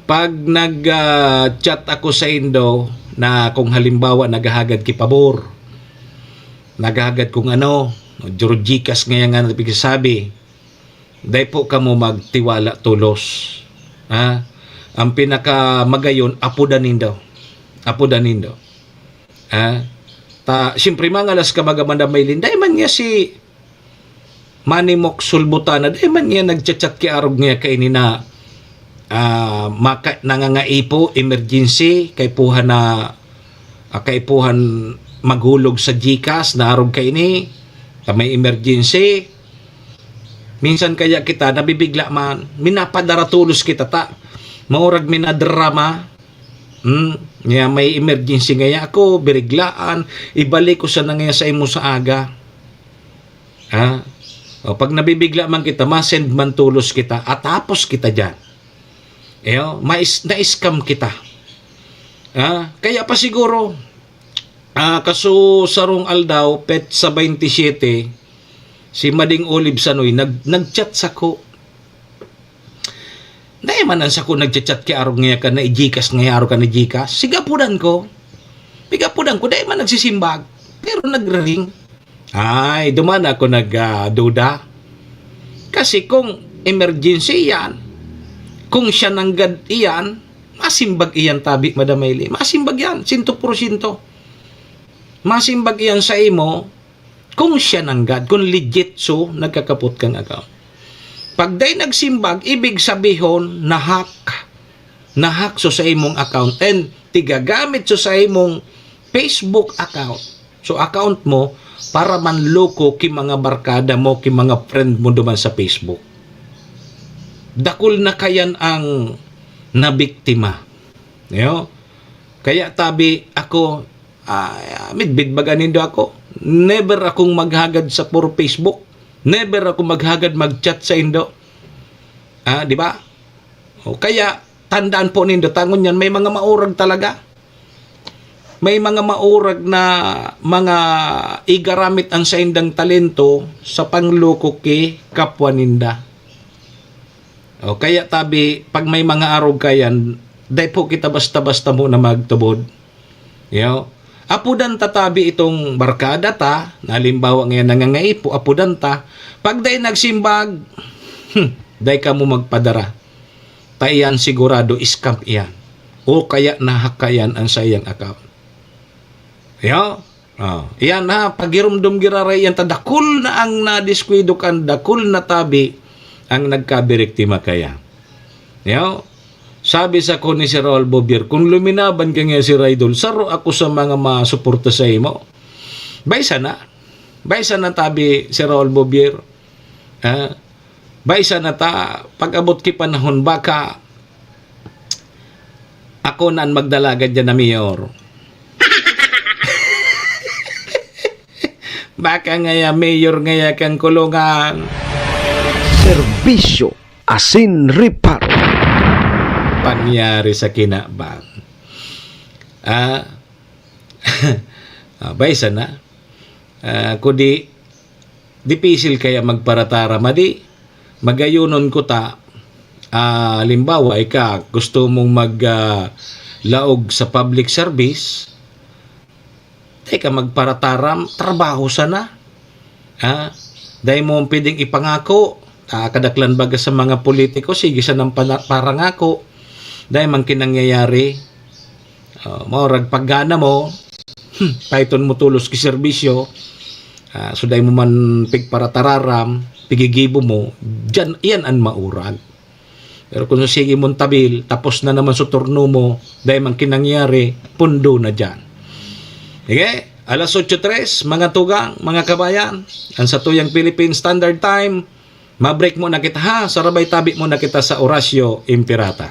Pag nag-chat ako sa Indo na kung halimbawa naghahagad ki pabor, naghahagad kung ano, Georgikas ngayon nga napisabi, dahil po ka mo magtiwala tulos. Ang pinaka magayon, apudan nindo. Siyempre mangalas ka magamandamaylin, dahil man niya si Manimok Sulbutana, dahil man niya nagchat-chat ki arog niya kay ni na nangangaipo, emergency, kaipuhan maghulog sa GCash na arog kay ni, may emergency. Minsan kaya kita, nabibigla man, minapadara tulos kita ta, maurag minadrama, may emergency ngaya ako, biriglaan, ibalik ko sa nangya sa imo sa aga. Pag nabibigla man kita, masend man tulos kita, at tapos kita dyan. Na-scam kita. Kaya pa siguro, kaso sarong aldaw, pet sa 27, si Mading Olive Sanoy, nag-chat sa ko. Dahil man sa ko nag-chat ki arog nga ka na i-Gcash nga arog ka na Gcash. Sigapudan ko, dahil man nagsisimbag. Pero nag-ring. Ay, duman ako nag-duda. Kasi kung emergency yan, kung siya nanggad iyan, masimbag iyan tabi madamayli. Masimbag yan, 100%. Masimbag iyan sa imo, kung siya nanggad, kung legit so, nagkakapot kang account. Pag day nagsimbag, ibig sabihon, nahak so sa imong account, and tigagamit so sa imong Facebook account. So account mo, para manloko ki mga barkada mo, ki mga friend mo duman sa Facebook. Dakul na kayan ang nabiktima. Kaya tabi ako, midbidbagan nindo ako. Never akong maghagad sa puro Facebook. Never ako maghagad mag-chat sa Indo. Di ba? Kaya tandaan po nindo, tangon yan, may mga maurag talaga. May mga maurag na mga igaramit ang sa indang talento sa pangloko ki kapwa ninda. O kaya tabi, pag may mga arog kayan, day po kita basta-basta mo na magtubod. Apudan tatabi itong barkada ta, nalimbawa ngayon nangangaipo, apudan ta, pag day nagsimbag, day ka mo magpadara. Taiyan sigurado scam iyan. O kaya nahakayan ang sayang account. Iyan ha, pagirumdum giraray yan, tadakul na ang nadiskwido kan, dakul na tabi ang nagkabiriktima kaya. Sabi sa ko ni si Raul Bobier, kung luminaban ka nga si Raidol, saro ako sa mga masuporta sa imo. Baysa na tabi si Raul Bobier. Baysa na ta, pag-abot ki panahon, baka ako naan magdalagad dyan na mayor. Baka ngaya mayor ngaya kang kulungan. Serbisyo asin reparo. Pangyari sa kinabang. Baysa na. Kudi, dipisil kaya magparatara, madi. Magayunon ko ta, limbawa, gusto mong maglaog sa public service, teka, magparataram, trabaho sana. Dahil mo pwedeng ipangako, kadaklan baga sa mga politiko, sige sa ng parangako, dahil man kinangyayari, maurag paggana mo, paiton mo tulos ki serbisyo, so dahil mo man pigparatararam, pigigibo mo, dyan, iyan ang maurag. Pero kung sige mong tabil, tapos na naman sa turno mo, dahil man kinangyari, pundo na dyan. Okay? Alas 8:03, mga tugang, mga kabayan, ang sa tuyang Philippine Standard Time, mabreak mo na kita ha, sarabay tabi mo na kita sa Horacio Imperata.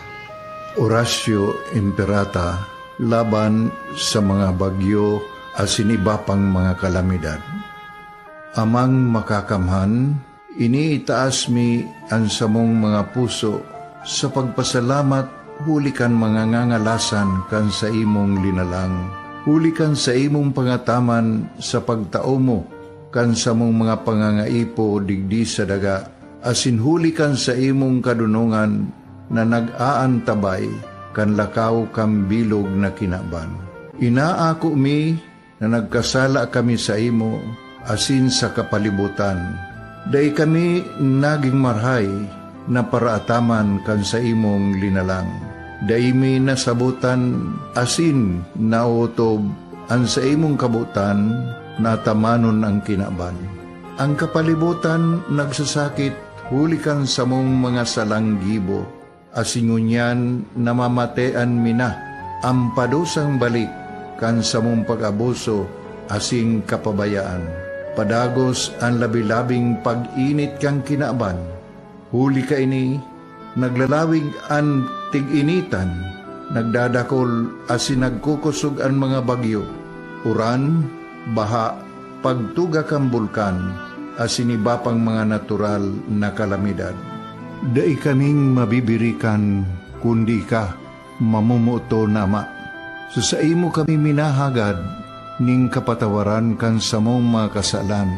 Horacio Imperata, laban sa mga bagyo asin iba pang mga kalamidad. Amang makakamhan, iniitaas mi ang samong mga puso sa pagpasalamat, hulikan mga ngangalasan kan sa imong linalang. Hulikan sa imong pangataman sa pagtao mo, kan sa mong mga pangangaipo digdi sa daga, asin hulikan sa imong kadunungan na nag-aantabay, kan lakaw kam bilog na kinaban. Inaako mi na nagkasala kami sa imo, asin sa kapalibutan. Day kami naging marhay na paraataman kan sa imong linalang. Day mi nasabutan asin nautob ang sa imong kabutan na tamanon ang kinaban. Ang kapalibutan nagsasakit, hulikan sa mong mga salanggibo, asingunyan namamatean mi na, ang padusang balik kan sa mong pag-abuso, asing kapabayaan. Padagos ang labi-labing pag-init kang kinaban. Huli ka ini, naglalawig ang tig-initan, nagdadakol asin nagkukusog ang mga bagyo. Uran, baha, pagtuga kang bulkan, asin iba pang mga natural na kalamidad. Dai kaming mabibirikan, kundi ka, mamumuto nama. So sa imo kami minahagad, ning kapatawaran kan samong mga kasalan.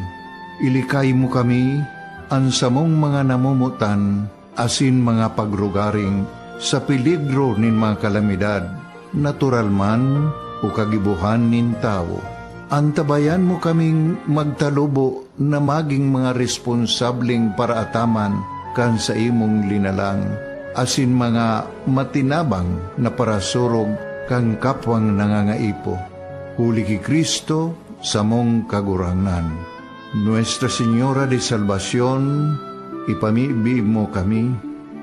Ilikay mo kami, ang samong mga namumutan, asin mga pagrugaring, sa peligro nin mga kalamidad, natural man o kagibuhan nin tao. Antabayan mo kaming magtalubo na maging mga responsableng paraataman kan sa imong linalang, asin mga matinabang na parasurog kang kapwang nangangaipo. Huli ki Kristo sa mong kagurangan. Nuestra Señora de Salvación, ipamibi mo kami.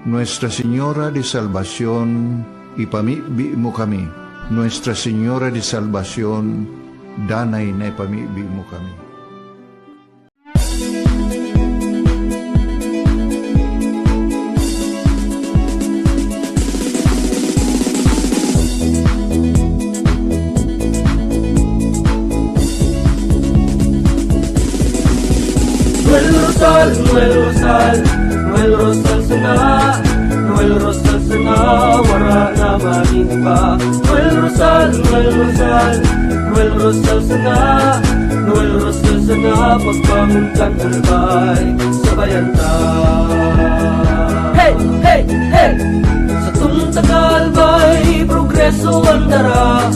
Nuestra Señora de Salvación, ipamibi mo kami. Nuestra Señora de Salvación, danay na ipamibi mo kami. Noel Rosal, Noel Rosal sana, Noel Rosal sana, wala na malimba. Noel Rosal, Noel Rosal, Noel Rosal sana, Noel Rosal sana, pagpamuntan albay sa bayan ta. Hey, hey! hey, hey Sa tuntagal ba'y progreso ang dara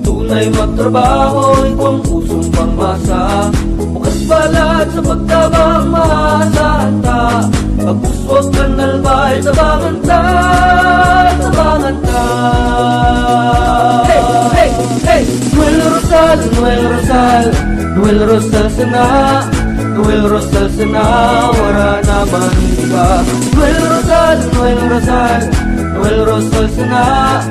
Tunay magtrabaho, ikaw ang pusong pangmasa Bukas balat sa pagtabang maasahan ta Pagpuswag kanal ba'y tabangan ta Tabangan ta Hey, hey, hey Noel Rosal, Noel Rosal Noel Rosal sana Noel Rosal sana Wala naman iba Noel Rosal, Noel Rosal Noel Rosal sana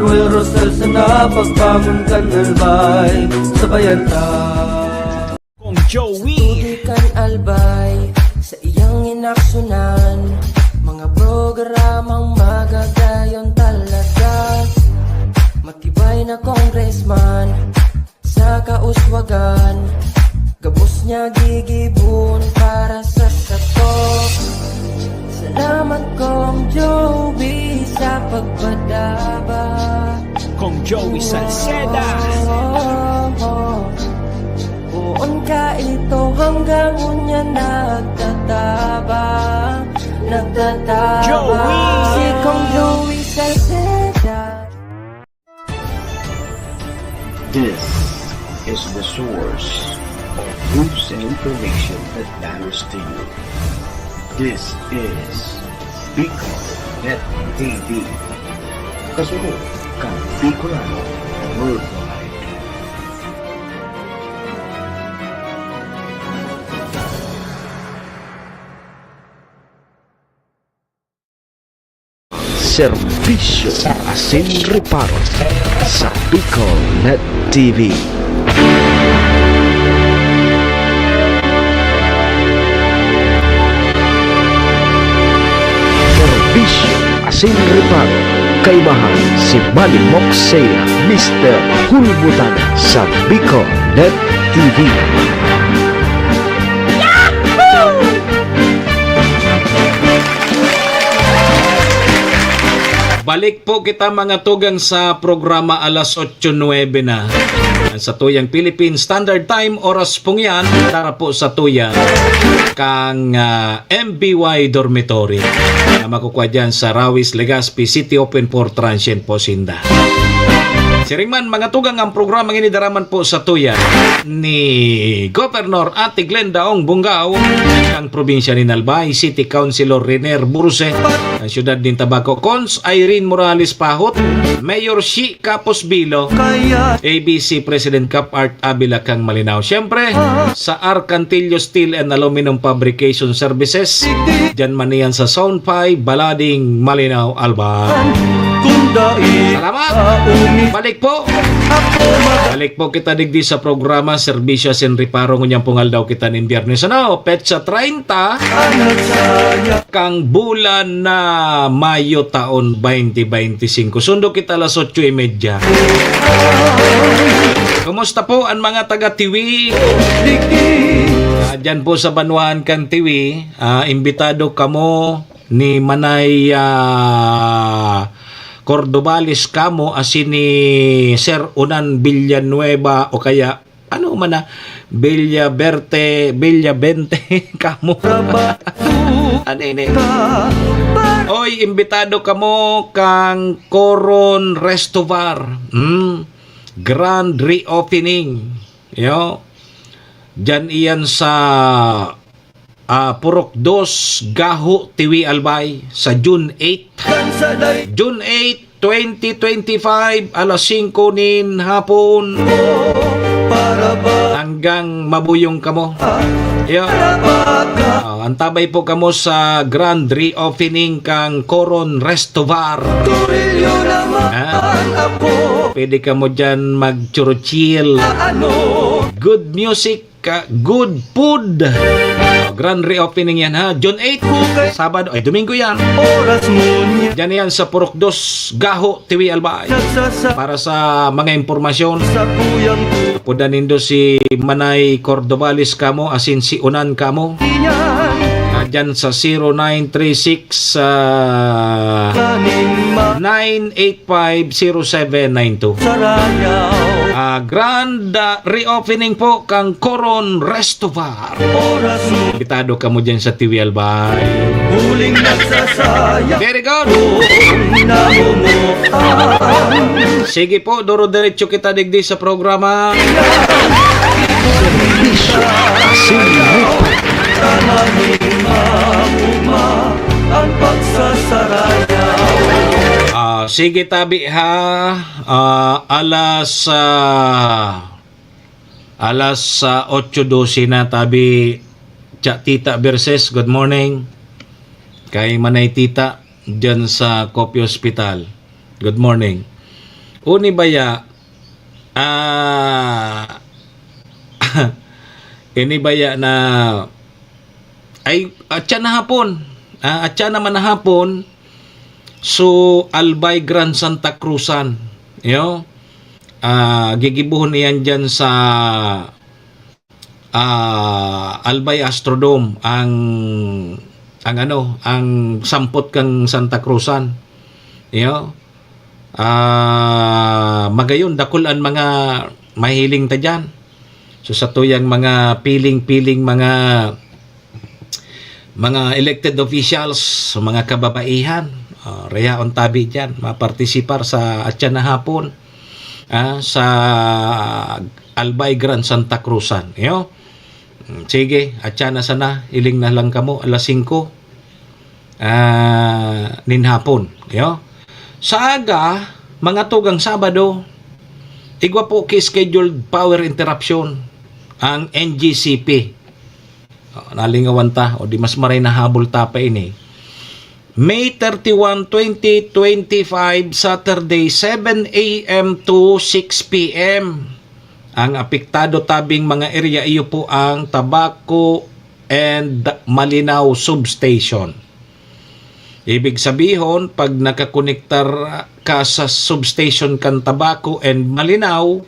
Noel Rosal sana Pagbangon kanal ba'y sabayan ta Kong Joey. Tudikan albay sa iyang inaksyonan Mga programang magagayon talaga Matibay na congressman sa kauswagan Gabos niya gigibon para sa satok Salamat Kong Joey sa pagpadaba Kong Joey Salceda. Buon ka ito hanggang unya nagtataba Joey! Si Kong Joey Salceda. This is the source of news and information that matters to you. This is Bicol Net TV. Kasunod kang Bicolano Worldwide. Serbisyo Asin Reparo sa Bicol Net TV. Serbisyo Asin Reparo kay mahal si Manny Moxea, Mr. Hulbutan sa Bicol Net TV. Balik po kita mga tugang sa programa alas 8:09 na. Sa tuyang Philippine Standard Time, oras pong yan, tara po sa tuyang kang MBY Dormitory na makukuha dyan sa Rawis, Legazpi City, open for transient po sinda. Siringman, mga tugang ang programang inidaraman po sa tuyan ni Governor Ate Glenda Ong Bungao, ang probinsya ni Albay, City Councilor Renier Burse, ang syudad din Tabaco, Cons Irene Morales Pahot, Mayor Shi Capos Bilo, ABC President Cap Art Abila Kang Malinaw. Siyempre, sa Arcantillo Steel and Aluminum Fabrication Services, dyan maniyan sa Zone 5, Balading, Malinaw, Albay. Salamat! Balik po! Balik po kita digdi sa programa Serbisyo Sin Reparo ngunyang pungal daw kita ng Biyernes. Ano? Petsa 30 kang bulan na Mayo taon 2025. Sundo kita alas 8:30. Kumusta po ang mga taga-Tiwi? Dyan po sa Banuan kang Tiwi, imbitado kamo ni Manay Cordobales kamo asin ni Sir Unan Villanueva o kaya ano man na Villavente kamo. Ano ini? Oy, imbitado kamo kang Coron Restobar. Grand reopening. Yo. Diyan iyan sa Purok 2 Gaho Tiwi Albay sa June 8. June 8, 2025 alas 5 nin hapon hanggang mabuyong kamo. Antabay po kamo sa grand reopening kang Coron Restobar. Pwede kamo dyan mag-chill. Good music, good food. Grand reopening yan ha. June 8, Sabado, ay Domingo yan. Diyan yan sa Purok 2, Gaho, Tiwi, Albay. Para sa mga impormasyon, puda nindo si Manay Cordobales kamo, asin si Unan kamo. Diyan sa 0936 9850792. grand reopening po kang Coron Resto Bar. Invitado ka mo dyan sa TV Albay. Huling nagsasaya Very good. namumuhaan. Sige po, duro-diretso kita digdi sa programa. Tamaning mauma ang pagsasaraya. Sige tabi ha. Alas 8:12 na tabi. Tita Verses, good morning. Kay Manay Tita dyan sa Copy Hospital. Good morning. Uni baya ini baya na ay atya na hapon. Atya naman na hapon. So Albay Grand Santa Cruzan. Gigibuhon niyan dyan sa Albay Astrodome ang sampot kang Santa Cruzan. Magayon dakulan mga mahiling ta dyan. So sa tuyang mga piling mga elected officials, mga kababaihan, rehaon tabi dyan, mapartisipar sa atyan na hapon sa Albay Grand Santa Cruzan. Sige, atyan na sana, iling na lang kamo, alas 5 nin hapon. Sa aga, mga tugang Sabado, igwa po scheduled power interruption ang NGCP. Nalingawan ta, o di mas maray na habol ta pa ini. May 31, 2025, Saturday, 7 a.m. to 6 p.m. Ang apektado tabing mga area iyo po ang Tabaco and Malinaw Substation. Ibig sabihin, pag nakakonektar ka sa substation kan Tabaco and Malinaw,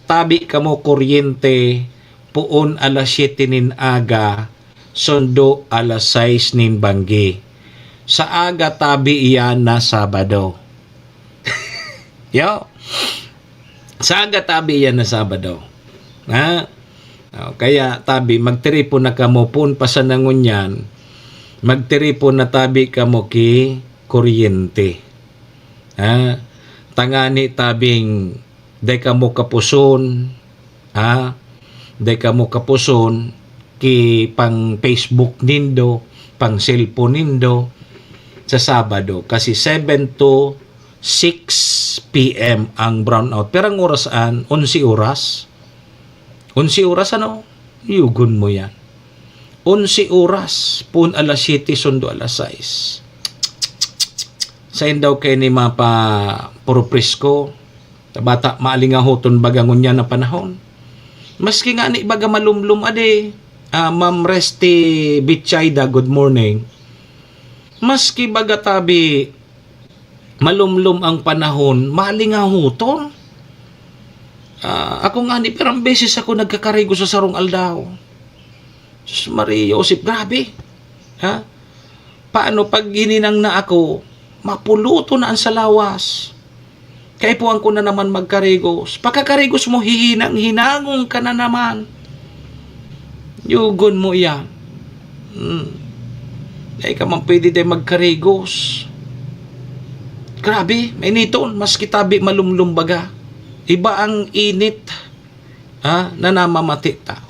tabi ka mo kuryente puon alas 7 nin aga, sundo alas 6 nin banggi. Sa aga tabi iyan na Sabado. Sa aga tabi iyan na Sabado. Kaya tabi, magtiripon na kamo pun pasanangon yan, magtiripon na tabi kamo ki kuryente. Tangani tabing day kamo kapuson, day kamo kapuson ki pang Facebook nindo, pang cellphone nindo sa Sabado kasi 7 to 6 p.m. ang brownout. Pero ang orasan 11 oras. 11 oras yugon mo yan. 11 oras pun alas 7 sundo alas 6. Sain daw kay ni mapa puro presko. Bata maalingahoton bagangon niya na panahon. Maski nga ni baga malumlum ade. Ma'am Resti Bichayda, good morning. Maski baga tabi malumlum ang panahon, maalingahoton. Ako nga ni perang beses ako nagkakarigo sa sarong aldaw. Sus Maria Joseph, grabe. Paano pag gininang na ako, mapuluto na ang salawas. Kaipuan ko na naman magkarigos. Pagkakarigos mo, hinangong ka na naman. Yugon mo yan. Ay ka man pwede tayo magkarigos. Grabe, may niton. Mas kitabi malumlum baga. Iba ang init na namamati ta.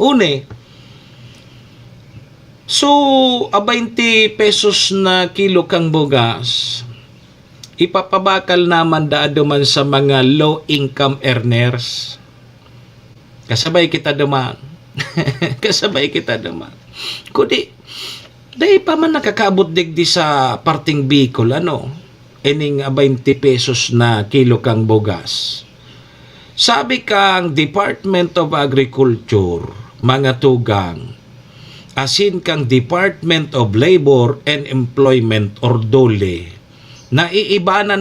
So, 20 pesos na kilo kang bugas. Ipapabakal naman man sa mga low-income earners. Kasabay kita duman. Kasabay kita duman. Kudi, dahil pa man nakakabot digdi sa parting Bicol, ening 20 pesos na kilo kang bugas. Sabi kang Department of Agriculture, mga tugang, asin kang Department of Labor and Employment or DOLE, na iiba na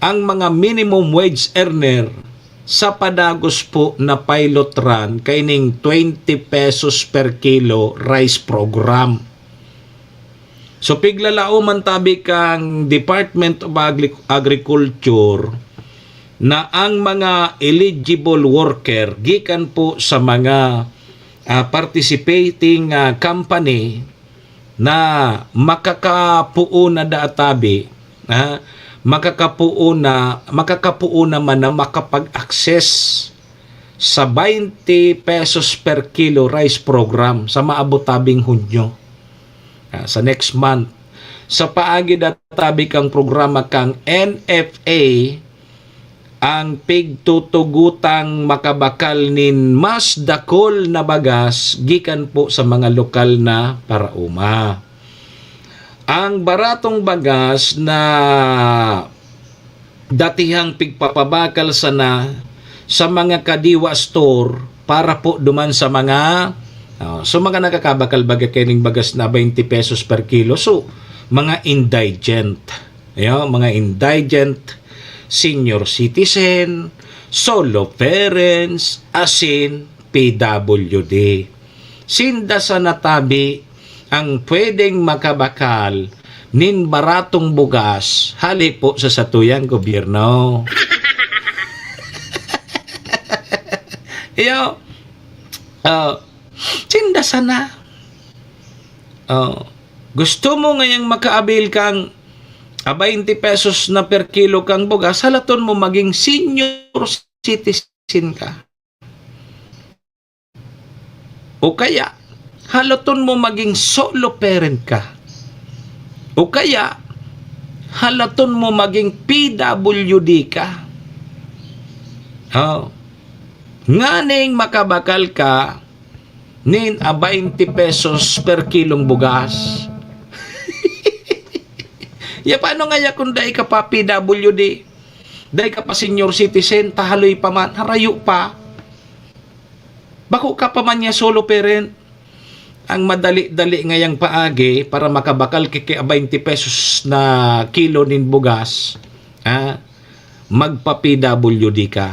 ang mga minimum wage earner sa padagos po na pilot run kaining 20 pesos per kilo rice program. So piglalao man tabi kang Department of Agriculture na ang mga eligible worker gikan po sa mga participating company na makakapuo na daatabi, makakapuo na man na makapag-access sa 20 pesos per kilo rice program sa maabot tabing Hunyo. Sa next month. Sa paagi databi kang programa kang NFA, ang pigtutugutang makabakal nin mas dakol na bagas gikan po sa mga lokal na parauma. Ang baratong bagas na datihang pigpapabakal sana sa mga kadiwa store para po duman sa mga so mga nakakabakal baga kining bagas na 20 pesos per kilo. So mga indigent, mga indigent, senior citizen, solo parents, asin PWD. Sinda sa natabi ang pwedeng makabakal nin baratong bugas hali po sa satuyang gobyerno. Sinda sana. Gusto mo ngayang makaabil kang 20 pesos na per kilo kang bugas, halaton mo maging senior citizen ka. O kaya, halaton mo maging solo parent ka. O kaya, halaton mo maging PWD ka. Nganing makabakal ka nin 20 pesos per kilong bugas. Paano nga kung dahi ka pa PWD, dahi ka pa senior citizen, tahaloy pa man, harayo pa. Bako ka pa man niya solo parent. Ang madali-dali ngayang paagi para makabakal kiki 20 pesos na kilo nin bugas, magpa-PWD ka.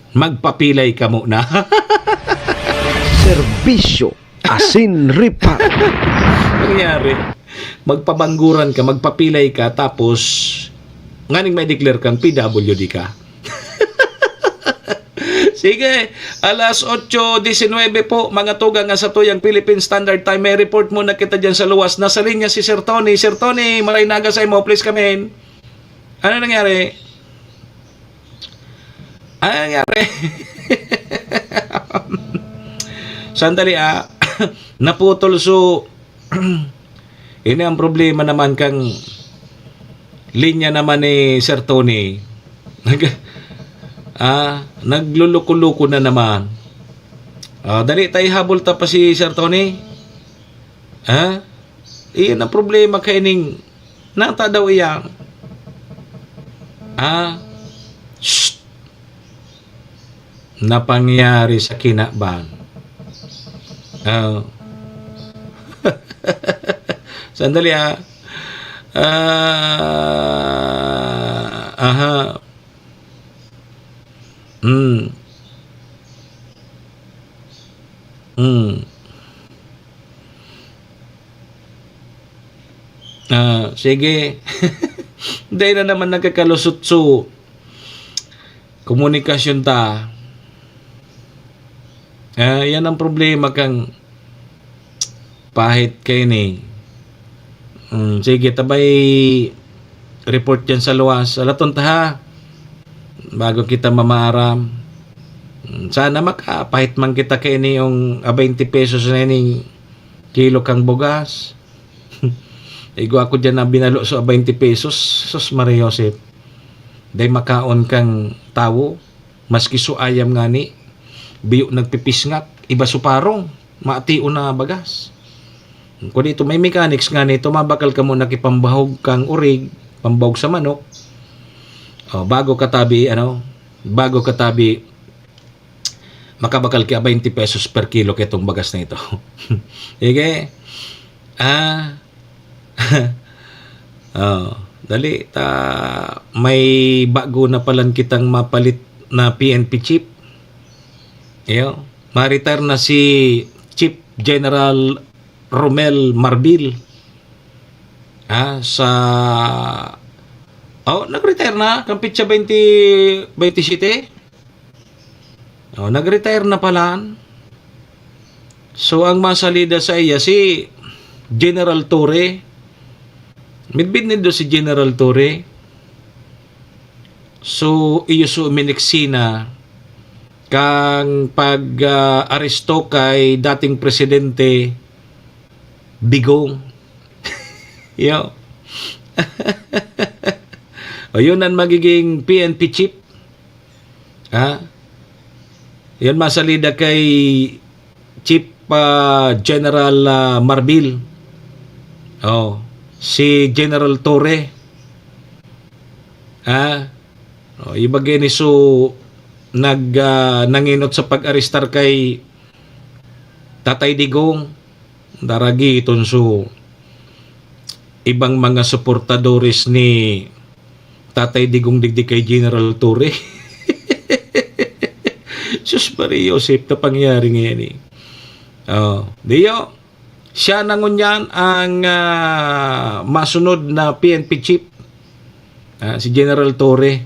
Magpapilay ka muna. Serbisyo asin ripar. Nangyari, magpabangguran ka, magpapilay ka, tapos nganing may declare kang PWD ka. Sige, alas 8:19 po, mga tugang nga sa tuyang Philippine Standard Time. May report muna kita dyan sa luwas. Nasa linya si Sir Tony. Sir Tony, malay naga sa mo, please come in. Ano nangyari? Ano nangyari? Sandali naputol so ini ang problema naman kang linya naman ni Sir Tony. Nagluluko-luko na naman. Dali tayo habol ta pa si Sir Tony. Iyan ang problema kay ning nata daw iyang. Shh. Napangyari sa kinaban. Sandali sige. Dahil na naman nagkakalusot so komunikasyon ta. Yan ang problema kang pahit kayo ni. Sige, tabay report yan sa luwas. Alaton ta ha. Bago kita mamaram. Sana makapahit man kita kayo ni yung 20 pesos na yung kilo kang bugas. Igo ako dyan na binalo sa 20 pesos. Sus Maria Josep. Day makaon kang tawo. Maski so ayam nga ni. Biyo nagpipisngak. Iba suparong. Maatio na bagas. Kung dito may mechanics nga nito, mabakal ka muna kipambahog kang urig, pambahog sa manok. Bago katabi, makabakal ka 20 pesos per kilo ketong bagas na ito. Sige. Dali, may bago na palang kitang mapalit na PNP chip. Ma-retire na si Chief General Romel Marbil. sa nag-retire na kang pitsa 2027. Nag-retire na pala. So ang masalida sa iya si General Torre. Midbid nido si General Torre. So iyo so uminiksina kang pag-aresto kay dating presidente Digong. Yo. Yun ang magiging PNP chief. Yan masalida kay Chief General Marbil. Si General Torre. Ibagay ni so nanginot sa pag-arestar kay Tatay Digong. Daragi iton so ibang mga suportadores ni Tatay Digong digdi kay General Torre. Sus Maria Joseph na pangyari ngayon eh. Diyo, siya nangunyan ang masunod na PNP chief. Si General Torre.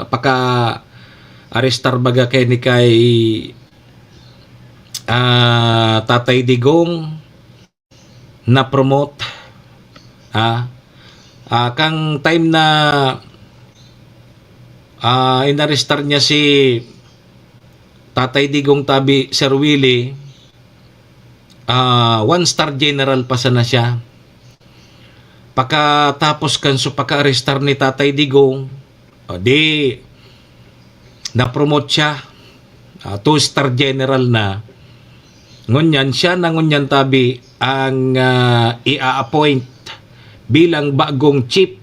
Paka-arestar baga kay ni kay Tatay Digong na promote. Kang time na inarestar niya si Tatay Digong tabi Sir Willie, 1-star general pa sana siya. Pagkatapos kanso pagka-arestar ni Tatay Digong, di na-promote siya, 2-star general na. Ngunyan siya na ngunyan tabi ang i-appoint bilang bagong chief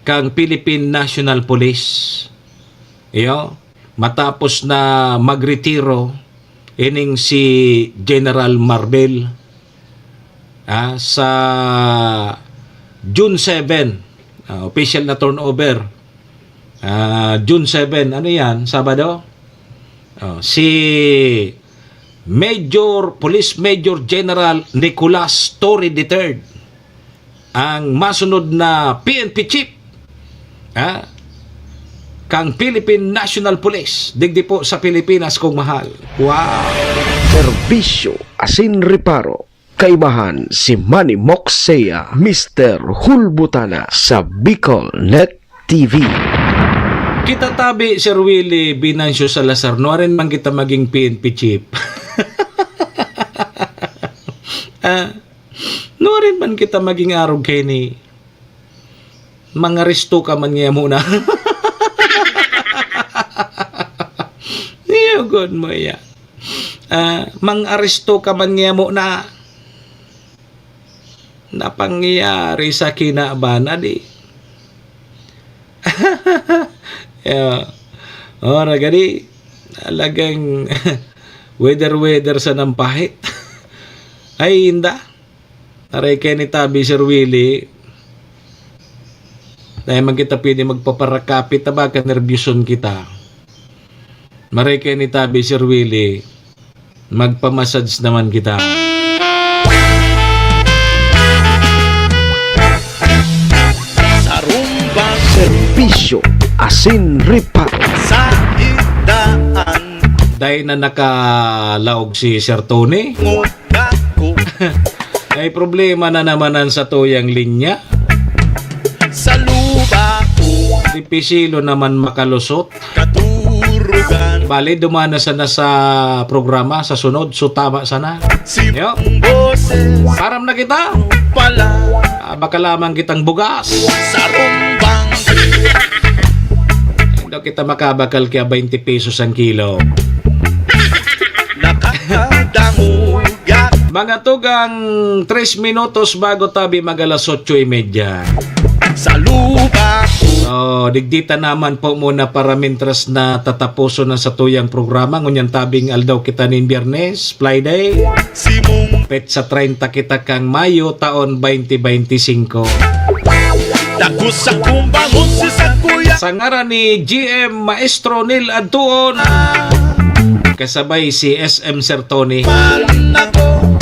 kang Philippine National Police. Matapos na magretiro ining si General Marbil sa June 7, official na turnover. June 7, ano yan? Sabado? Si Police Major General Nicolas Torre III ang masunod na PNP chief kang Philippine National Police digdi po sa Pilipinas kong mahal. Wow! Serbisyo asin reparo. Kaibahan si Manny Moxea, Mr. Hulbutana sa Bicol Net TV. Kita tabi Sir Willie Binancio Salazar, no rin man kita maging PNP chief. No rin man kita maging arog kay ni mangaresto ka man niya muna. Niyo god mo ya. Mangaresto ka man niya muna. Napangyari sa kinabana di. Gani alagang weather sa nampahit. Ay hinda. Aray kay ni tabi Sir Willie. Dahil man kita pwede magpaparakapit na baka nervyuson kita. Maray kay ni tabi Sir Willie. Magpamassage naman kita. Serbisyo asin reparo. Sa idaan Dahil na nakalaog si Sir Tony. Nguga ko May problema na namanan sa tuyang linya. sa luba ko Dipisilo naman makalusot. katurugan. Bali, dumana sana sa programa sa sunod. So, tama sana. Si Yo. boses Param na kita. pala Baka lamang kitang bugas. sa rumbang. Hindi kita makabakal kaya 20 pesos ang kilo. Nakakadangugat Mga tugang 3 minutos bago tabi magalas 8:30. sa luba ko. Digdita naman po muna para mintras na tatapuso na sa tuyang programa. Ngunyan tabing aldaw kita nin Biyernes, Friday. Si mong Petsa 30 kita kang Mayo, taon 2025. dako sa kumbangon si sa kuya. Sa ngaran ni GM Maestro Neil Adtuon, kasabay si SM Sir Tony. Panako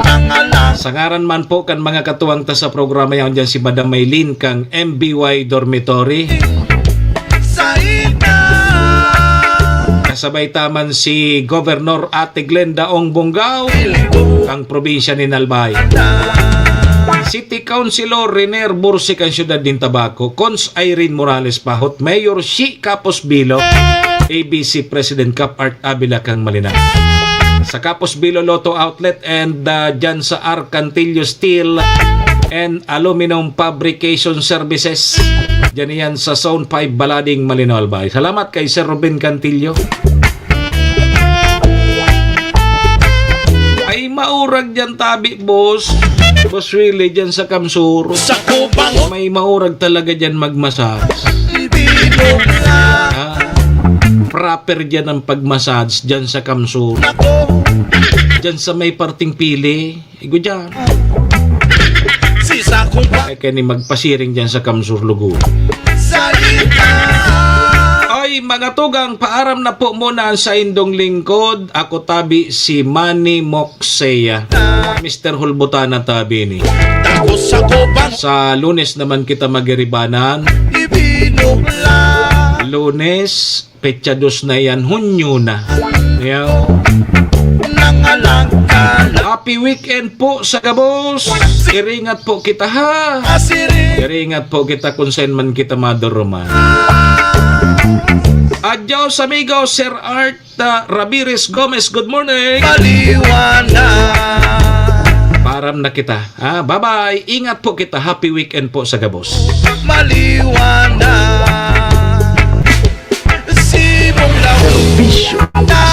ang alam Sangaran man po kan mga katuwang ta sa programa yan dyan si Madam Maylin kang MBY Dormitory. Kasabay taman si Governor Ate Glenda Ong Bonggao kang probinsya ni Nalbay. City Councilor Renier Bursi kang siyudad din Tabaco. Cons Irene Morales Pahot. Mayor Shi Capos Bilo. ABC President Cap Art Abila kang Malinaw. Sa Capos Bilo Lotto Outlet and dyan sa Arcantillo Steel and Aluminum Fabrication Services. Dyan yan sa Zone 5 Balading, Malinaw, Albay. Salamat kay Sir Ruben Cantillo. Ay maurag dyan tabi, boss. Boss Willie dyan sa Kamsuro. May maurag talaga dyan magmassage. Proper dyan ang pagmassage dyan sa Kamsuro. Dyan sa may parting pili. Igo dyan. Ay kaya ni magpasiring dyan sa Kamsur Lugo. Ay mga tugang, paaram na po muna sa indong lingkod. Ako tabi si Manny Moxeya. Mr. Hulbutana tabi ni. Sa Lunes naman kita magiribanan. Lunes, petsa 2 na yan, Hunyo na. Happy weekend po sa kabos. Iringat po kita ha. Iringat po kita kung saan man kita madoroman. Adios amigo, Sir Art Ramirez Gomez, good morning. Param na kita. Bye-bye. Ingat po kita. Happy weekend po sa kabos. Serbisyo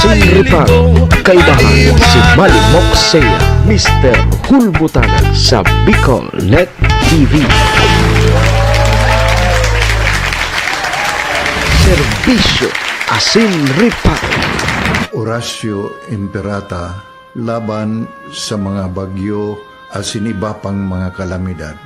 Sin Reparo. Kaibahan si Manny Moxeya, Mr. Hulbutana sa Bicol Net TV. Serbisyo Asin Reparo. Horacio Imperata laban sa mga bagyo asin iba pang mga kalamidad.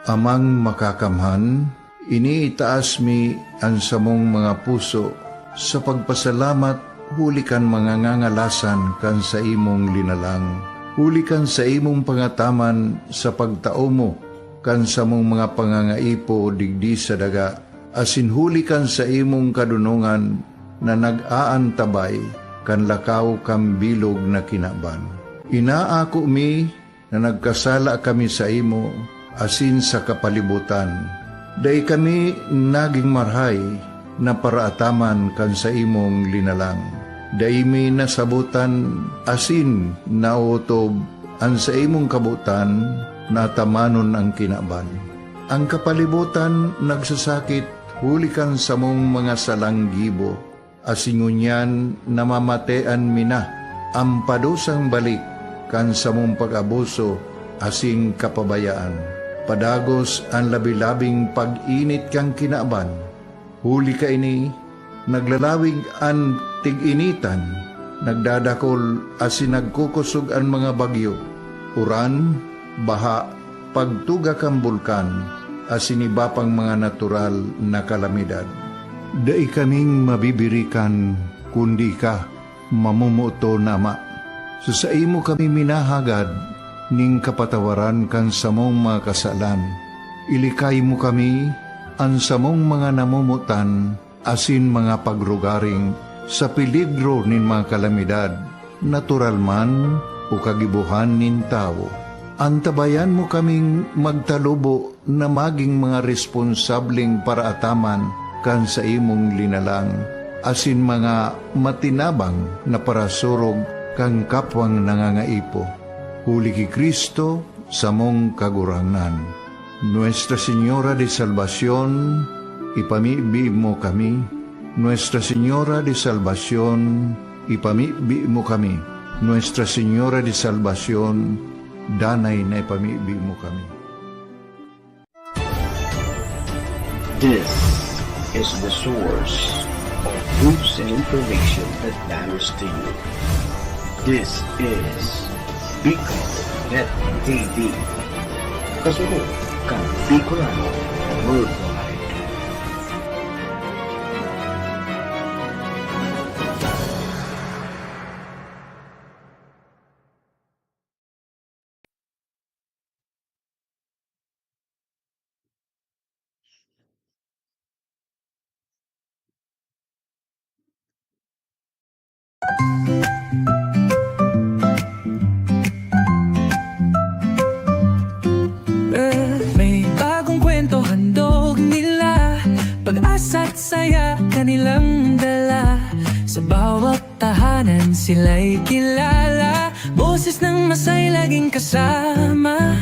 Amang makakamhan, iniitaas mi ang samong mga puso sa pagpasalamat, hulikan mga ngangalasan kan sa imong linalang. Hulikan sa imong pangataman sa pagtao mo, kan sa mong mga pangangaipo digdi sa daga, asin hulikan sa imong kadunungan na nag-aantabay, kan lakaw kang bilog na kinaban. Inaako mi na nagkasala kami sa imo, asin sa kapalibutan. Day kami naging marhay, na paraataman kan sa imong linalang. Daimi nasabutan asin nautob ang sa imong kabutan na tamanon ang kinaban. Ang kapalibutan nagsasakit hulikan sa mong mga salanggibo asingunyan namamatean mina ang padusang balik kan sa mong pag-abuso asing kapabayaan. Padagos ang labi-labing pag-init kang kinaban. Huli ka ini, naglalawig ang tig-initan, nagdadakol asin nagkukusog ang mga bagyo, uran, baha, pagtuga kang bulkan, asin iba pang mga natural na kalamidad. Dai kaming mabibirikan, kundi ka, mamumuto nama. So sa imo kami minahagad, ning kapatawaran kan samong mga kasalan. Ilikay mo kami, ang samong mga namumutan, asin mga pagrugaring, sa peligro nin mga kalamidad, natural man o kagibuhan nin tao. Antabayan mo kaming magtalubo na maging mga responsabling paraataman kan sa imong linalang, asin mga matinabang na parasurog kang kapwang nangangaipo. Huli ki Kristo sa mong kagurangan. Nuestra Señora de Salvación, ipamibi mo kami. Nuestra Señora de Salvación, ipamibi mo kami. Nuestra Señora de Salvación, danay na ipamibi mo kami. This is the source of news and information that matters to you. This is Bicol Net TV. Kasunod kang Bicolano Worldwide. Pag-asa't saya kanilang dala. Sa bawat tahanan sila'y kilala. Boses ng masay laging kasama.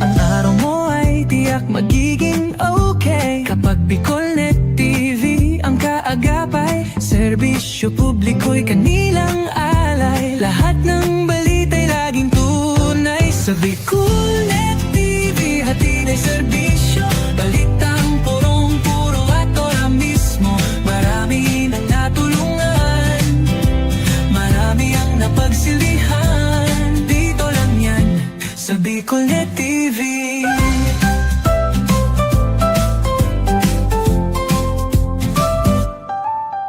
Ang araw mo ay tiyak magiging okay kapag Bicolnet TV ang kaagapay. Serbisyo publiko'y kanilang alay. Lahat ng balita'y laging tunay. Sa Bicolnet TV hatid ay serbisyo. Balitang purong-puro at ora mismo. Marami nang natulungan, marami ang napagsilbihan. Dito lang yan sa Bicolnet TV.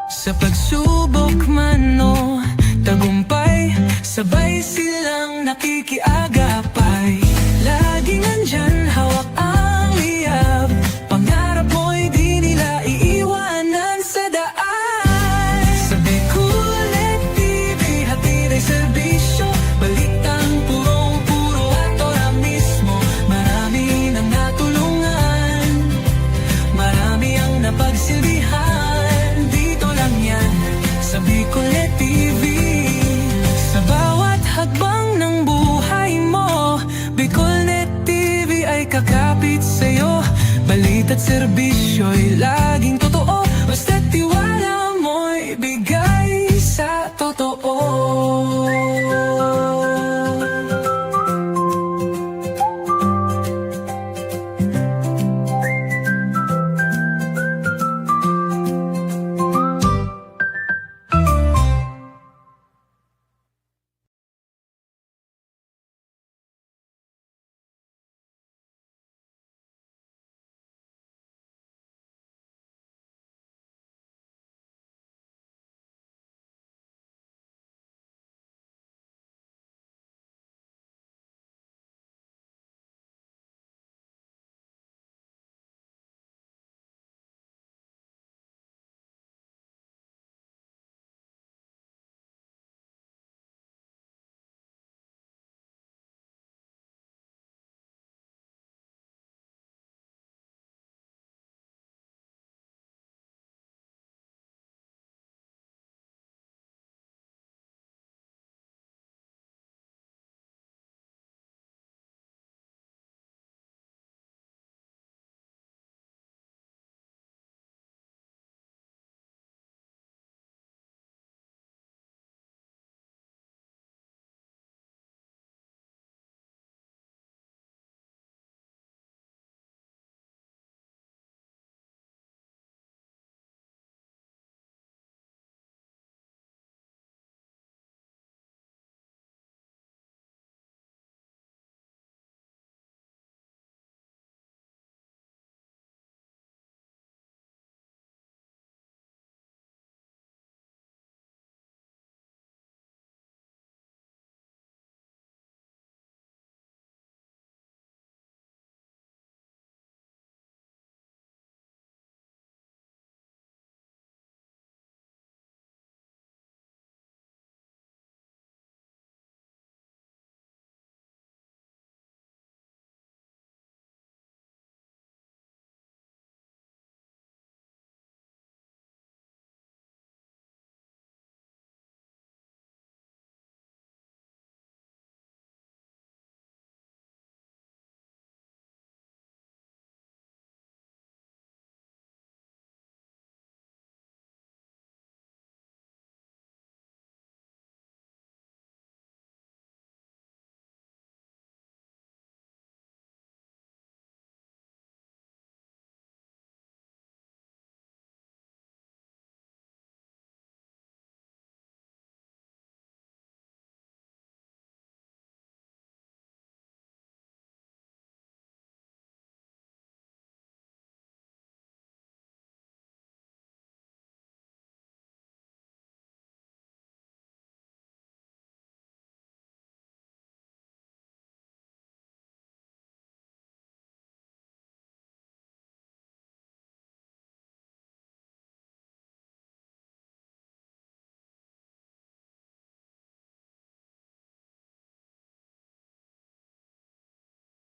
Sa pagsubok man o tagumpay, sabay silang nakikiagapay. Laging nandyan, hawak ang liyab. Pangarap mo'y di nila iiwanan sa daan. Sa Bicolnet TV, hatid ay serbisyo. Balitang purong-puro at ora mismo. Marami nang natulungan, marami ang napagsilbihan. Dito lang yan sa Bicolnet TV. Sa bawat hagbang ng buhay mo, Bicolnet TV ay kakapit sa'yo. Balita't serbisyo'y laging totoo.